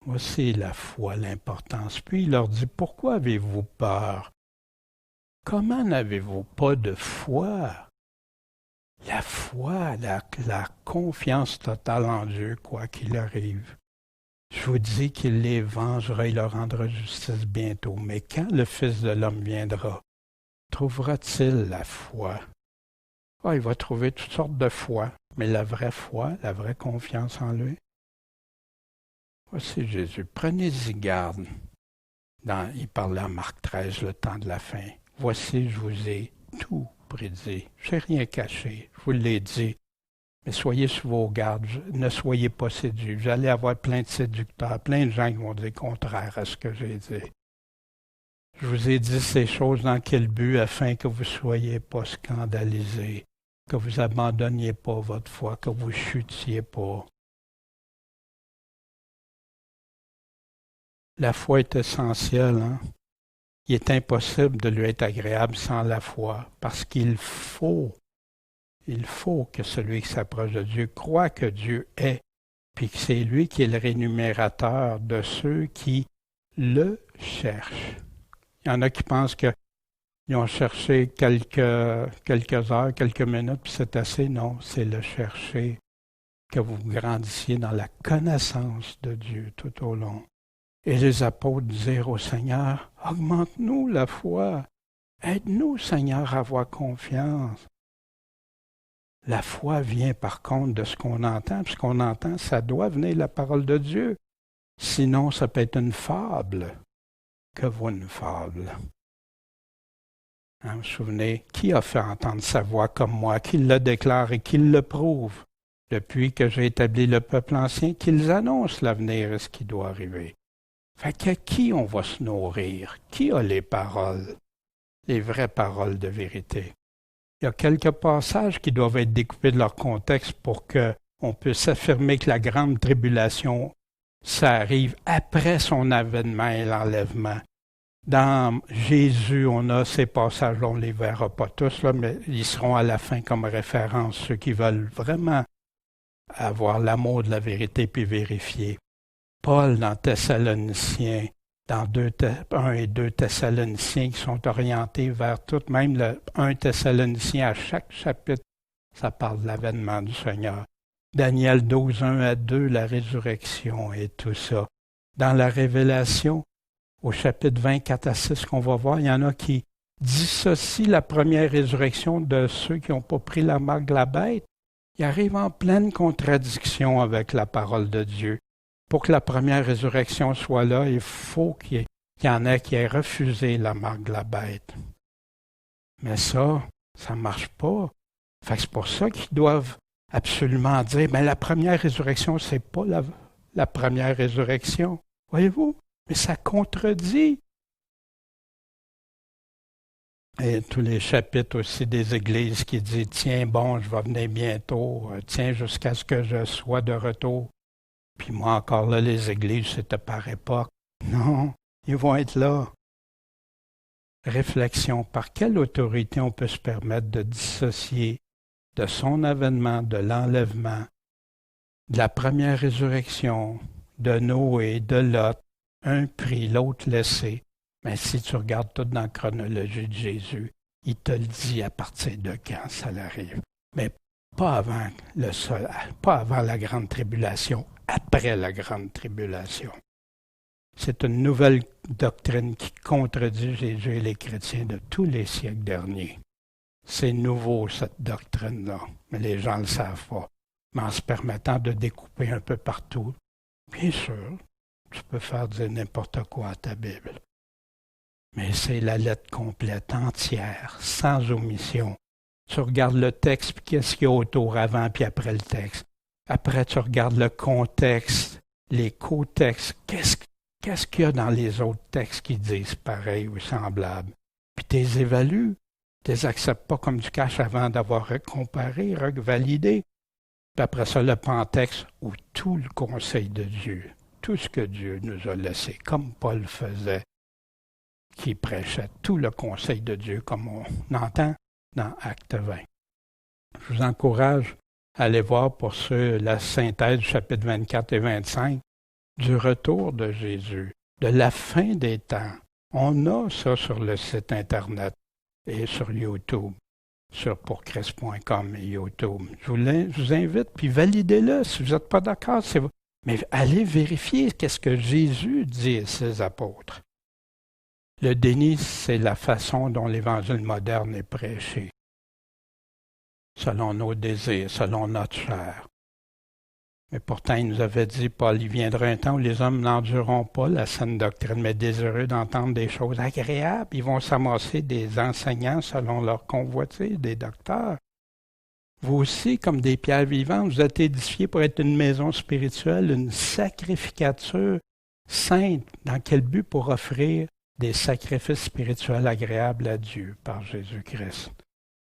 Voici la foi, l'importance. Puis il leur dit, pourquoi avez-vous peur? Comment n'avez-vous pas de foi? La foi, la confiance totale en Dieu, quoi qu'il arrive. Je vous dis qu'il les vengera, il leur rendra justice bientôt. Mais quand le Fils de l'homme viendra, trouvera-t-il la foi? Ah, il va trouver toutes sortes de foi, mais la vraie foi, la vraie confiance en lui. Voici Jésus. Prenez-y garde. Il parlait à Marc 13, le temps de la fin. Voici, je vous ai tout prédit. Je n'ai rien caché, je vous l'ai dit. Mais soyez sur vos gardes, ne soyez pas séduits. Vous allez avoir plein de séducteurs, plein de gens qui vont dire contraire à ce que j'ai dit. Je vous ai dit ces choses dans quel but, afin que vous ne soyez pas scandalisés, que vous abandonniez pas votre foi, que vous chutiez pas. La foi est essentielle, hein? il est impossible de lui être agréable sans la foi, parce qu'il faut que celui qui s'approche de Dieu croit que Dieu est, puis que c'est lui qui est le rémunérateur de ceux qui le cherchent. Il y en a qui pensent qu'ils ont cherché quelques heures, quelques minutes, puis c'est assez. Non, c'est le chercher, que vous grandissiez dans la connaissance de Dieu tout au long. Et les apôtres dirent au Seigneur, augmente-nous la foi, aide-nous, Seigneur, à avoir confiance. La foi vient par contre de ce qu'on entend, puis ce qu'on entend, ça doit venir de la parole de Dieu. Sinon, ça peut être une fable. Que vaut une fable? Hein, vous vous souvenez, qui a fait entendre sa voix comme moi, qui le déclare et qui le prouve? Depuis que j'ai établi le peuple ancien, qu'ils annoncent l'avenir et ce qui doit arriver. Fait qu'à qui on va se nourrir? Qui a les paroles? Les vraies paroles de vérité. Il y a quelques passages qui doivent être découpés de leur contexte pour qu'on puisse affirmer que la grande tribulation, ça arrive après son avènement et l'enlèvement. Dans Jésus, on a ces passages-là, on ne les verra pas tous, là, mais ils seront à la fin comme référence, ceux qui veulent vraiment avoir l'amour de la vérité puis vérifier. Paul dans Thessaloniciens, dans 1 et 2 Thessaloniciens qui sont orientés vers tout, même le 1 Thessalonicien à chaque chapitre, ça parle de l'avènement du Seigneur. Daniel 12, 1 à 2, la résurrection et tout ça. Dans la Révélation, au chapitre 24 à 6 qu'on va voir, il y en a qui dissocient la première résurrection de ceux qui n'ont pas pris la marque de la bête. Ils arrivent en pleine contradiction avec la parole de Dieu. Pour que la première résurrection soit là, il faut qu'il y en ait qui aient refusé la marque de la bête. Mais ça ne marche pas. Fait que c'est pour ça qu'ils doivent absolument dire, mais la première résurrection, c'est pas la première résurrection. Voyez-vous? Mais ça contredit. Et tous les chapitres aussi des églises qui disent, tiens, bon, je vais venir bientôt, tiens, jusqu'à ce que je sois de retour. Puis moi, encore là, les églises, c'était par époque. Non, ils vont être là. Réflexion, par quelle autorité on peut se permettre de dissocier de son avènement, de l'enlèvement, de la première résurrection, de Noé, de Lot, un pris, l'autre laissé. Mais si tu regardes tout dans la chronologie de Jésus, il te le dit à partir de quand ça arrive. Mais pas avant pas avant la grande tribulation, après la grande tribulation. C'est une nouvelle doctrine qui contredit Jésus et les chrétiens de tous les siècles derniers. C'est nouveau, cette doctrine-là, mais les gens ne le savent pas. Mais en se permettant de découper un peu partout, bien sûr, tu peux faire dire n'importe quoi à ta Bible. Mais c'est la lettre complète, entière, sans omission. Tu regardes le texte, puis qu'est-ce qu'il y a autour, avant puis après le texte. Après, tu regardes le contexte, les co-textes. Qu'est-ce qu'il y a dans les autres textes qui disent pareil ou semblable? Puis tu les évalues. Tu les acceptes pas comme du cash avant d'avoir comparé, validé. Puis après ça, le pentexte ou tout le conseil de Dieu. Tout ce que Dieu nous a laissé, comme Paul faisait, qui prêchait tout le conseil de Dieu, comme on entend dans Acte 20. Je vous encourage à aller voir pour ceux la synthèse du chapitre 24 et 25 du retour de Jésus, de la fin des temps. On a ça sur le site Internet et sur YouTube, sur pourchrist.com et YouTube. Je vous invite, puis validez-le si vous n'êtes pas d'accord. Mais allez vérifier qu'est-ce que Jésus dit à ses apôtres. Le déni, c'est la façon dont l'Évangile moderne est prêché, selon nos désirs, selon notre chair. Mais pourtant, il nous avait dit, Paul, il viendra un temps où les hommes n'endureront pas la saine doctrine, mais désireux d'entendre des choses agréables. Ils vont s'amasser des enseignants selon leur convoitise, des docteurs. Vous aussi, comme des pierres vivantes, vous êtes édifiés pour être une maison spirituelle, une sacrificature sainte. Dans quel but? Pour offrir des sacrifices spirituels agréables à Dieu par Jésus-Christ.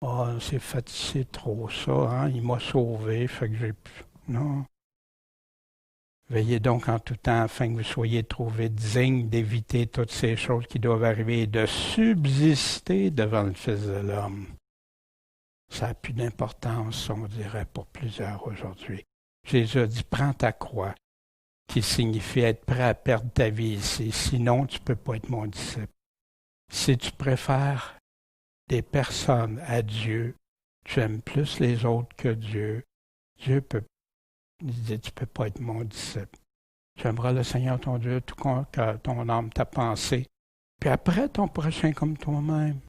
Ah, c'est trop ça, hein? Il m'a sauvé, fait que j'ai pu. Non. Veillez donc en tout temps afin que vous soyez trouvés dignes d'éviter toutes ces choses qui doivent arriver et de subsister devant le Fils de l'homme. Ça n'a plus d'importance, on dirait, pour plusieurs aujourd'hui. Jésus a dit, prends ta croix, qui signifie être prêt à perdre ta vie ici. Sinon, tu ne peux pas être mon disciple. Si tu préfères des personnes à Dieu, tu aimes plus les autres que Dieu, il dit, tu ne peux pas être mon disciple. Tu aimeras le Seigneur ton Dieu, tout que ton âme, ta pensée. Puis après, ton prochain comme toi-même.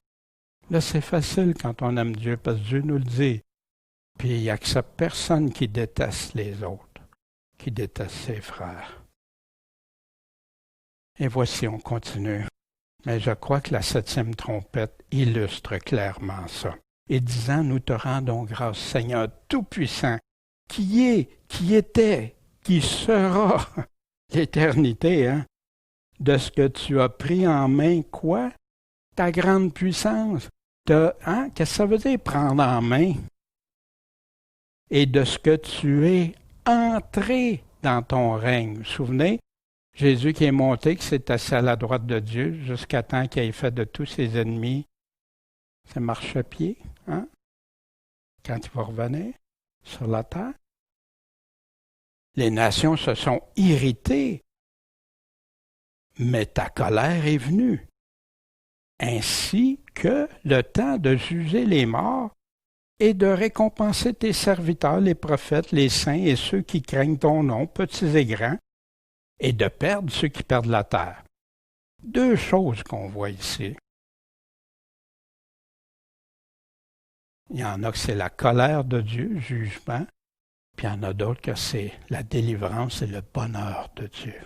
Là, c'est facile quand on aime Dieu, parce que Dieu nous le dit. Puis il n'accepte personne qui déteste les autres, qui déteste ses frères. Et voici, on continue. Mais je crois que la 7e trompette illustre clairement ça. Et disant, nous te rendons grâce, Seigneur Tout-Puissant, qui est, qui était, qui sera l'éternité, hein, de ce que tu as pris en main, quoi? Ta grande puissance. Qu'est-ce que ça veut dire, prendre en main? Et de ce que tu es entré dans ton règne. Vous vous souvenez? Jésus qui est monté, qui s'est assis à la droite de Dieu, jusqu'à temps qu'il ait fait de tous ses ennemis ses marchepieds, hein? Quand il va revenir sur la terre. Les nations se sont irritées, mais ta colère est venue, ainsi que le temps de juger les morts et de récompenser tes serviteurs, les prophètes, les saints et ceux qui craignent ton nom, petits et grands, et de perdre ceux qui perdent la terre. Deux choses qu'on voit ici. Il y en a que c'est la colère de Dieu, jugement, puis il y en a d'autres que c'est la délivrance et le bonheur de Dieu.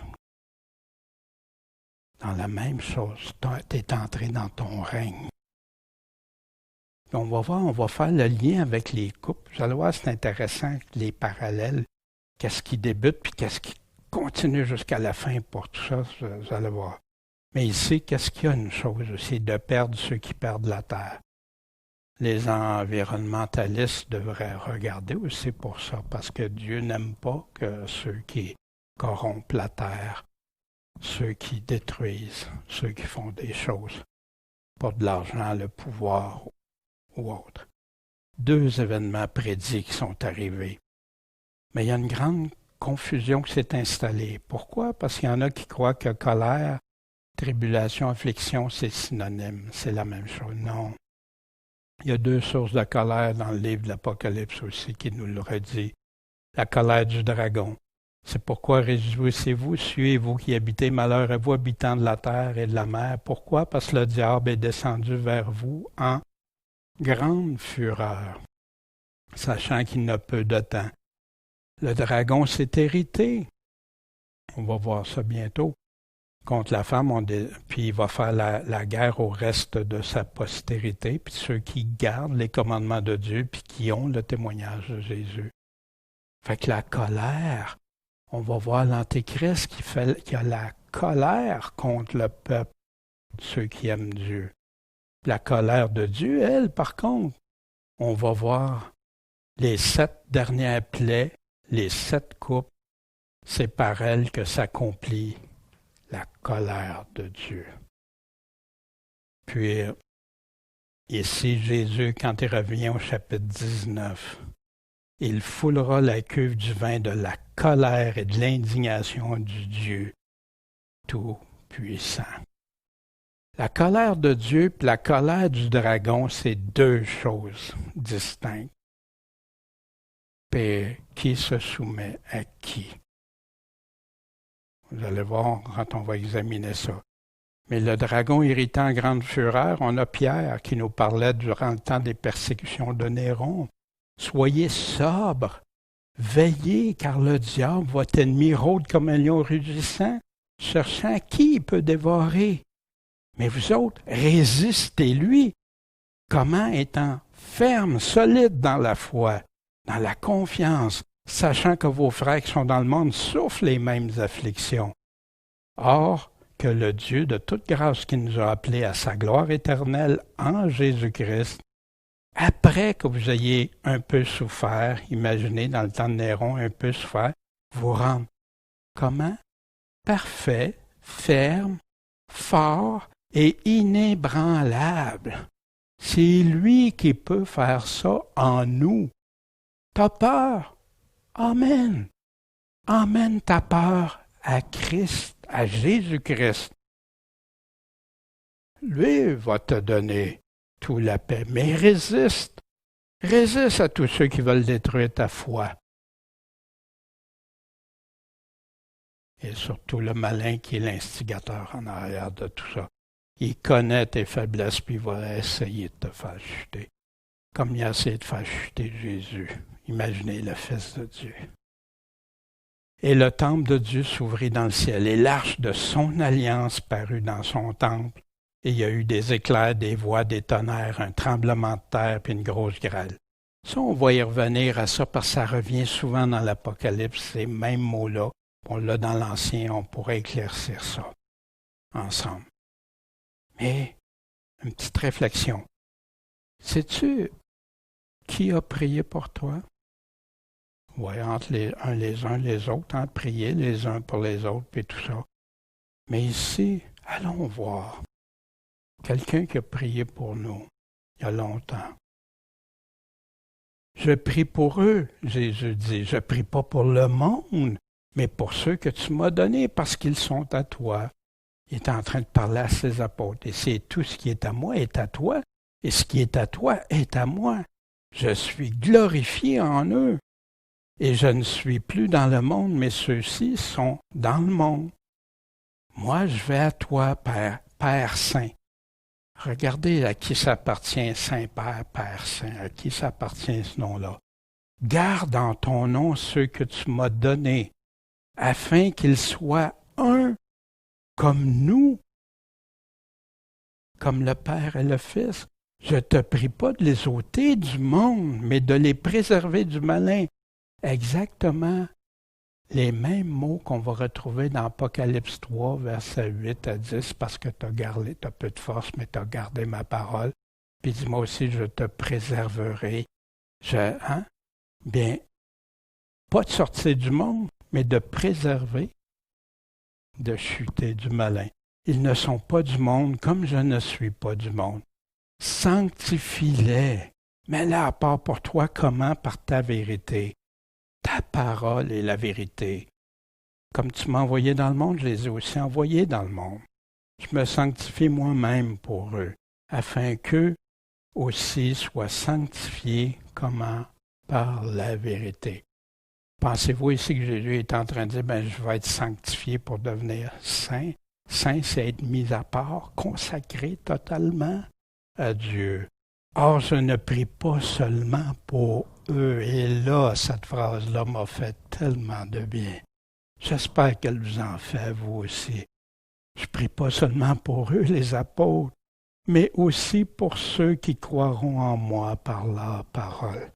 Dans la même chose, tu es entré dans ton règne. Puis on va voir, on va faire le lien avec les couples. Vous allez voir, c'est intéressant, les parallèles, qu'est-ce qui débute, puis qu'est-ce qui continue jusqu'à la fin pour tout ça, vous allez voir. Mais ici, qu'est-ce qu'il y a une chose aussi, de perdre ceux qui perdent la terre. Les environnementalistes devraient regarder aussi pour ça, parce que Dieu n'aime pas que ceux qui corrompent la terre, ceux qui détruisent, ceux qui font des choses pour de l'argent, le pouvoir ou autre. Deux événements prédits qui sont arrivés. Mais il y a une grande confusion qui s'est installée. Pourquoi? Parce qu'il y en a qui croient que colère, tribulation, affliction, c'est synonyme, c'est la même chose. Non. Il y a deux sources de colère dans le livre de l'Apocalypse aussi qui nous le redit. La colère du dragon. C'est pourquoi réjouissez-vous, suivez-vous qui habitez, malheur à vous, habitants de la terre et de la mer. Pourquoi? Parce que le diable est descendu vers vous en grande fureur, sachant qu'il n'a peu de temps. Le dragon s'est hérité. On va voir ça bientôt. Contre la femme, puis il va faire la guerre au reste de sa postérité, puis ceux qui gardent les commandements de Dieu, puis qui ont le témoignage de Jésus. Fait que la colère, on va voir l'Antéchrist qui a la colère contre le peuple, ceux qui aiment Dieu. La colère de Dieu, elle, par contre, on va voir les 7 dernières plaies, les 7 coupes, c'est par elles que s'accomplit la colère de Dieu. Puis, ici, Jésus, quand il revient au chapitre 19, il foulera la cuve du vin de la colère et de l'indignation du Dieu Tout-Puissant. La colère de Dieu et la colère du dragon, c'est deux choses distinctes. Puis, qui se soumet à qui? Vous allez voir quand on va examiner ça. Mais le dragon irritant en grande fureur, on a Pierre qui nous parlait durant le temps des persécutions de Néron. Soyez sobres, veillez, car le diable, votre ennemi, rôde comme un lion rugissant, cherchant qui il peut dévorer. Mais vous autres, résistez-lui. Comment? Étant ferme, solide dans la foi, dans la confiance, sachant que vos frères qui sont dans le monde souffrent les mêmes afflictions. Or, que le Dieu de toute grâce qui nous a appelés à sa gloire éternelle en Jésus-Christ, après que vous ayez un peu souffert, imaginez dans le temps de Néron un peu souffert, vous rende Comment? Parfait, ferme, fort et inébranlable. C'est lui qui peut faire ça en nous. T'as peur? Amen. Emmène ta peur à Christ, à Jésus-Christ. Lui va te donner toute la paix, mais résiste. Résiste à tous ceux qui veulent détruire ta foi. Et surtout le malin qui est l'instigateur en arrière de tout ça. Il connaît tes faiblesses, puis il va essayer de te faire chuter. Comme il a essayé de faire chuter Jésus. Imaginez le Fils de Dieu. Et le temple de Dieu s'ouvrit dans le ciel, et l'arche de son alliance parut dans son temple. Et il y a eu des éclairs, des voix, des tonnerres, un tremblement de terre, puis une grosse grêle. Ça, on va y revenir à ça, parce que ça revient souvent dans l'Apocalypse, ces mêmes mots-là. On l'a dans l'Ancien, on pourrait éclaircir ça ensemble. Mais, une petite réflexion. Sais-tu qui a prié pour toi? Oui, entre les uns les autres, hein, prier les uns pour les autres, puis tout ça. Mais ici, allons voir quelqu'un qui a prié pour nous il y a longtemps. Je prie pour eux, Jésus dit. Je prie pas pour le monde, mais pour ceux que tu m'as donnés, parce qu'ils sont à toi. Il est en train de parler à ses apôtres. Et c'est tout ce qui est à moi est à toi, et ce qui est à toi est à moi. Je suis glorifié en eux. Et je ne suis plus dans le monde, mais ceux-ci sont dans le monde. Moi, je vais à toi, Père, Père Saint. Regardez à qui s'appartient Saint-Père, Père Saint, à qui s'appartient ce nom-là. Garde en ton nom ceux que tu m'as donnés, afin qu'ils soient un comme nous, comme le Père et le Fils. Je ne te prie pas de les ôter du monde, mais de les préserver du malin. Exactement les mêmes mots qu'on va retrouver dans Apocalypse 3, versets 8 à 10, parce que tu as peu de force, mais tu as gardé ma parole. Puis dis-moi aussi, je te préserverai. Bien, pas de sortir du monde, mais de préserver, de chuter du malin. Ils ne sont pas du monde, comme je ne suis pas du monde. Sanctifie-les. Mets-les à part pour toi, comment? Par ta vérité. Ta parole est la vérité. Comme tu m'as envoyé dans le monde, je les ai aussi envoyés dans le monde. Je me sanctifie moi-même pour eux, afin qu'eux aussi soient sanctifiés, comment? Par la vérité. Pensez-vous ici que Jésus est en train de dire, je vais être sanctifié pour devenir saint? Saint, c'est être mis à part, consacré totalement à Dieu. Or, je ne prie pas seulement pour eux. Et là, cette phrase-là m'a fait tellement de bien. J'espère qu'elle vous en fait, vous aussi. Je prie pas seulement pour eux, les apôtres, mais aussi pour ceux qui croiront en moi par leur parole.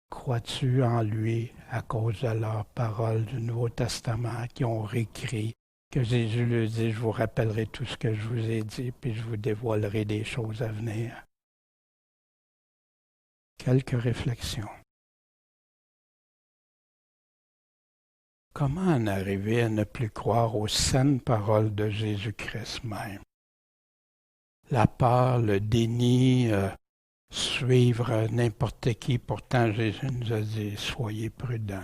Crois-tu en lui à cause de leur parole du Nouveau Testament qui ont réécrit, que Jésus lui dit, je vous rappellerai tout ce que je vous ai dit, puis je vous dévoilerai des choses à venir. Quelques réflexions. Comment en arriver à ne plus croire aux saines paroles de Jésus-Christ même? La peur, le déni, suivre n'importe qui, pourtant Jésus nous a dit « Soyez prudents ».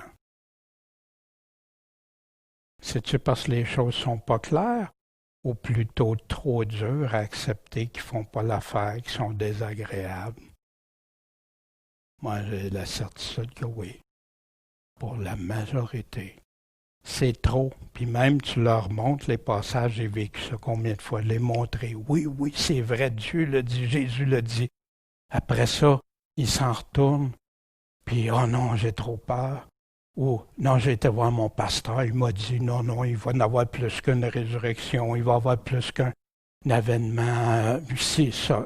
C'est-tu parce que les choses sont pas claires ou plutôt trop dures à accepter, qui font pas l'affaire, qui sont désagréables? Moi, j'ai la certitude que oui, pour la majorité. C'est trop, puis même tu leur montres les passages, j'ai vécu ça combien de fois, les montrer. Oui, c'est vrai, Dieu le dit, Jésus le dit. Après ça, ils s'en retournent, puis oh non, j'ai trop peur. Ou non, j'ai été voir mon pasteur, il m'a dit non, il va en avoir plus qu'une résurrection, il va y avoir plus qu'un avènement, c'est ça.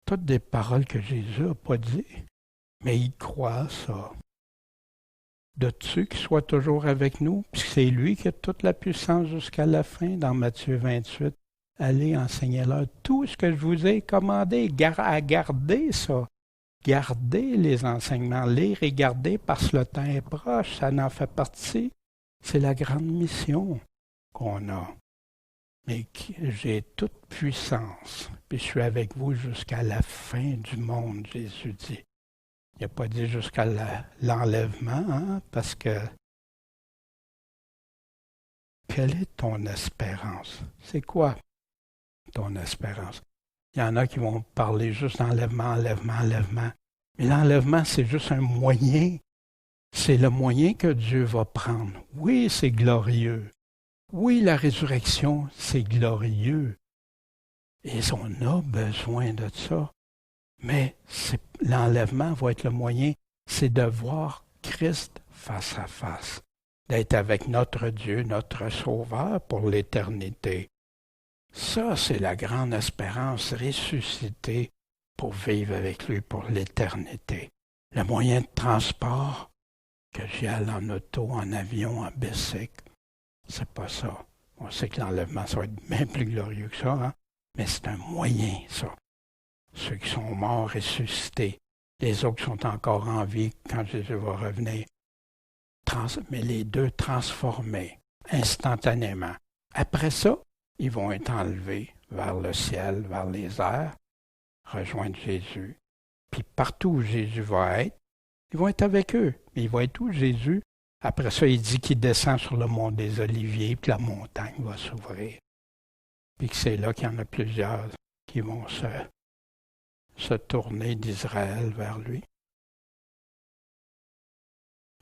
Toutes des paroles que Jésus n'a pas dit, mais il croit ça. De-tu qu'il soit toujours avec nous, puis c'est lui qui a toute la puissance jusqu'à la fin, dans Matthieu 28. Allez, enseignez-leur tout ce que je vous ai commandé, à garder ça. Gardez les enseignements, les regarder parce que le temps est proche, ça en fait partie. C'est la grande mission qu'on a. Mais j'ai toute puissance, puis je suis avec vous jusqu'à la fin du monde, Jésus dit. Il n'a pas dit jusqu'à l'enlèvement, hein, parce que quelle est ton espérance? C'est quoi ton espérance? Il y en a qui vont parler juste d'enlèvement, enlèvement, enlèvement. Mais l'enlèvement, c'est juste un moyen. C'est le moyen que Dieu va prendre. Oui, c'est glorieux. Oui, la résurrection, c'est glorieux. Et on a besoin de ça. Mais l'enlèvement va être le moyen, c'est de voir Christ face à face, d'être avec notre Dieu, notre Sauveur pour l'éternité. Ça, c'est la grande espérance, ressusciter pour vivre avec lui pour l'éternité. Le moyen de transport, que j'y aille en auto, en avion, en bicycle, c'est pas ça. On sait que l'enlèvement, ça va être bien plus glorieux que ça, hein? Mais c'est un moyen, ça. Ceux qui sont morts, ressuscités, les autres qui sont encore en vie quand Jésus va revenir. Mais les deux transformés instantanément. Après ça, ils vont être enlevés vers le ciel, vers les airs, rejoindre Jésus. Puis partout où Jésus va être, ils vont être avec eux. Mais il va être où Jésus? Après ça, il dit qu'il descend sur le mont des Oliviers, puis la montagne va s'ouvrir. Puis que c'est là qu'il y en a plusieurs qui vont se tourner d'Israël vers lui.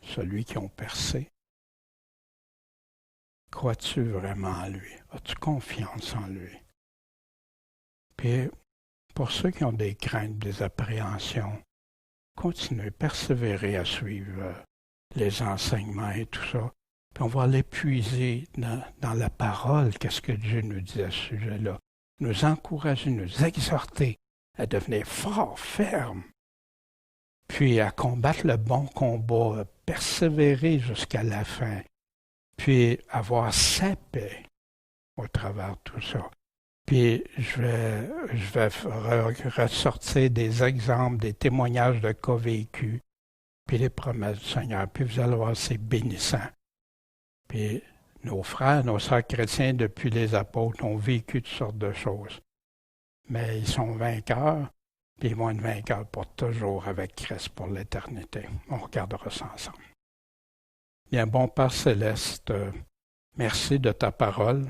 Celui qui ont percé. Crois-tu vraiment en lui? As-tu confiance en lui? Puis, pour ceux qui ont des craintes, des appréhensions, continuez, persévérez à suivre les enseignements et tout ça. Puis on va aller puiser dans la parole, qu'est-ce que Dieu nous dit à ce sujet-là. Nous encourager, nous exhorter à devenir forts, fermes, puis à combattre le bon combat, à persévérer jusqu'à la fin, puis avoir sa paix au travers de tout ça. Puis je vais ressortir des exemples, des témoignages de cas vécus, puis les promesses du Seigneur. Puis vous allez voir, c'est bénissant. Puis nos frères, nos sœurs chrétiens, depuis les apôtres, ont vécu toutes sortes de choses. Mais ils sont vainqueurs, puis ils vont être vainqueurs pour toujours avec Christ pour l'éternité. On regardera ça ensemble. Bien, bon Père Céleste, merci de ta parole,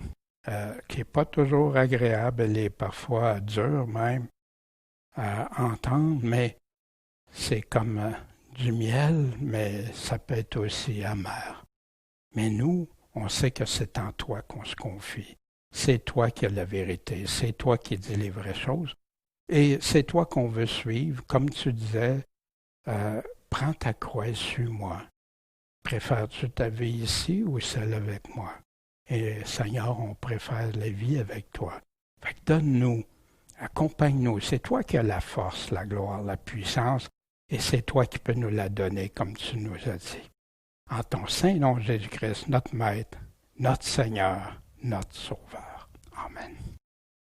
qui n'est pas toujours agréable, elle est parfois dure même à entendre, mais c'est comme du miel, mais ça peut être aussi amer. Mais nous, on sait que c'est en toi qu'on se confie. C'est toi qui as la vérité, c'est toi qui dis les vraies choses. Et c'est toi qu'on veut suivre. Comme tu disais, prends ta croix et suis-moi. Préfères-tu ta vie ici ou celle avec moi? Et Seigneur, on préfère la vie avec toi. Fait que donne-nous, accompagne-nous. C'est toi qui as la force, la gloire, la puissance, et c'est toi qui peux nous la donner comme tu nous as dit. En ton saint nom, Jésus-Christ, notre Maître, notre Seigneur, notre Sauveur. Amen.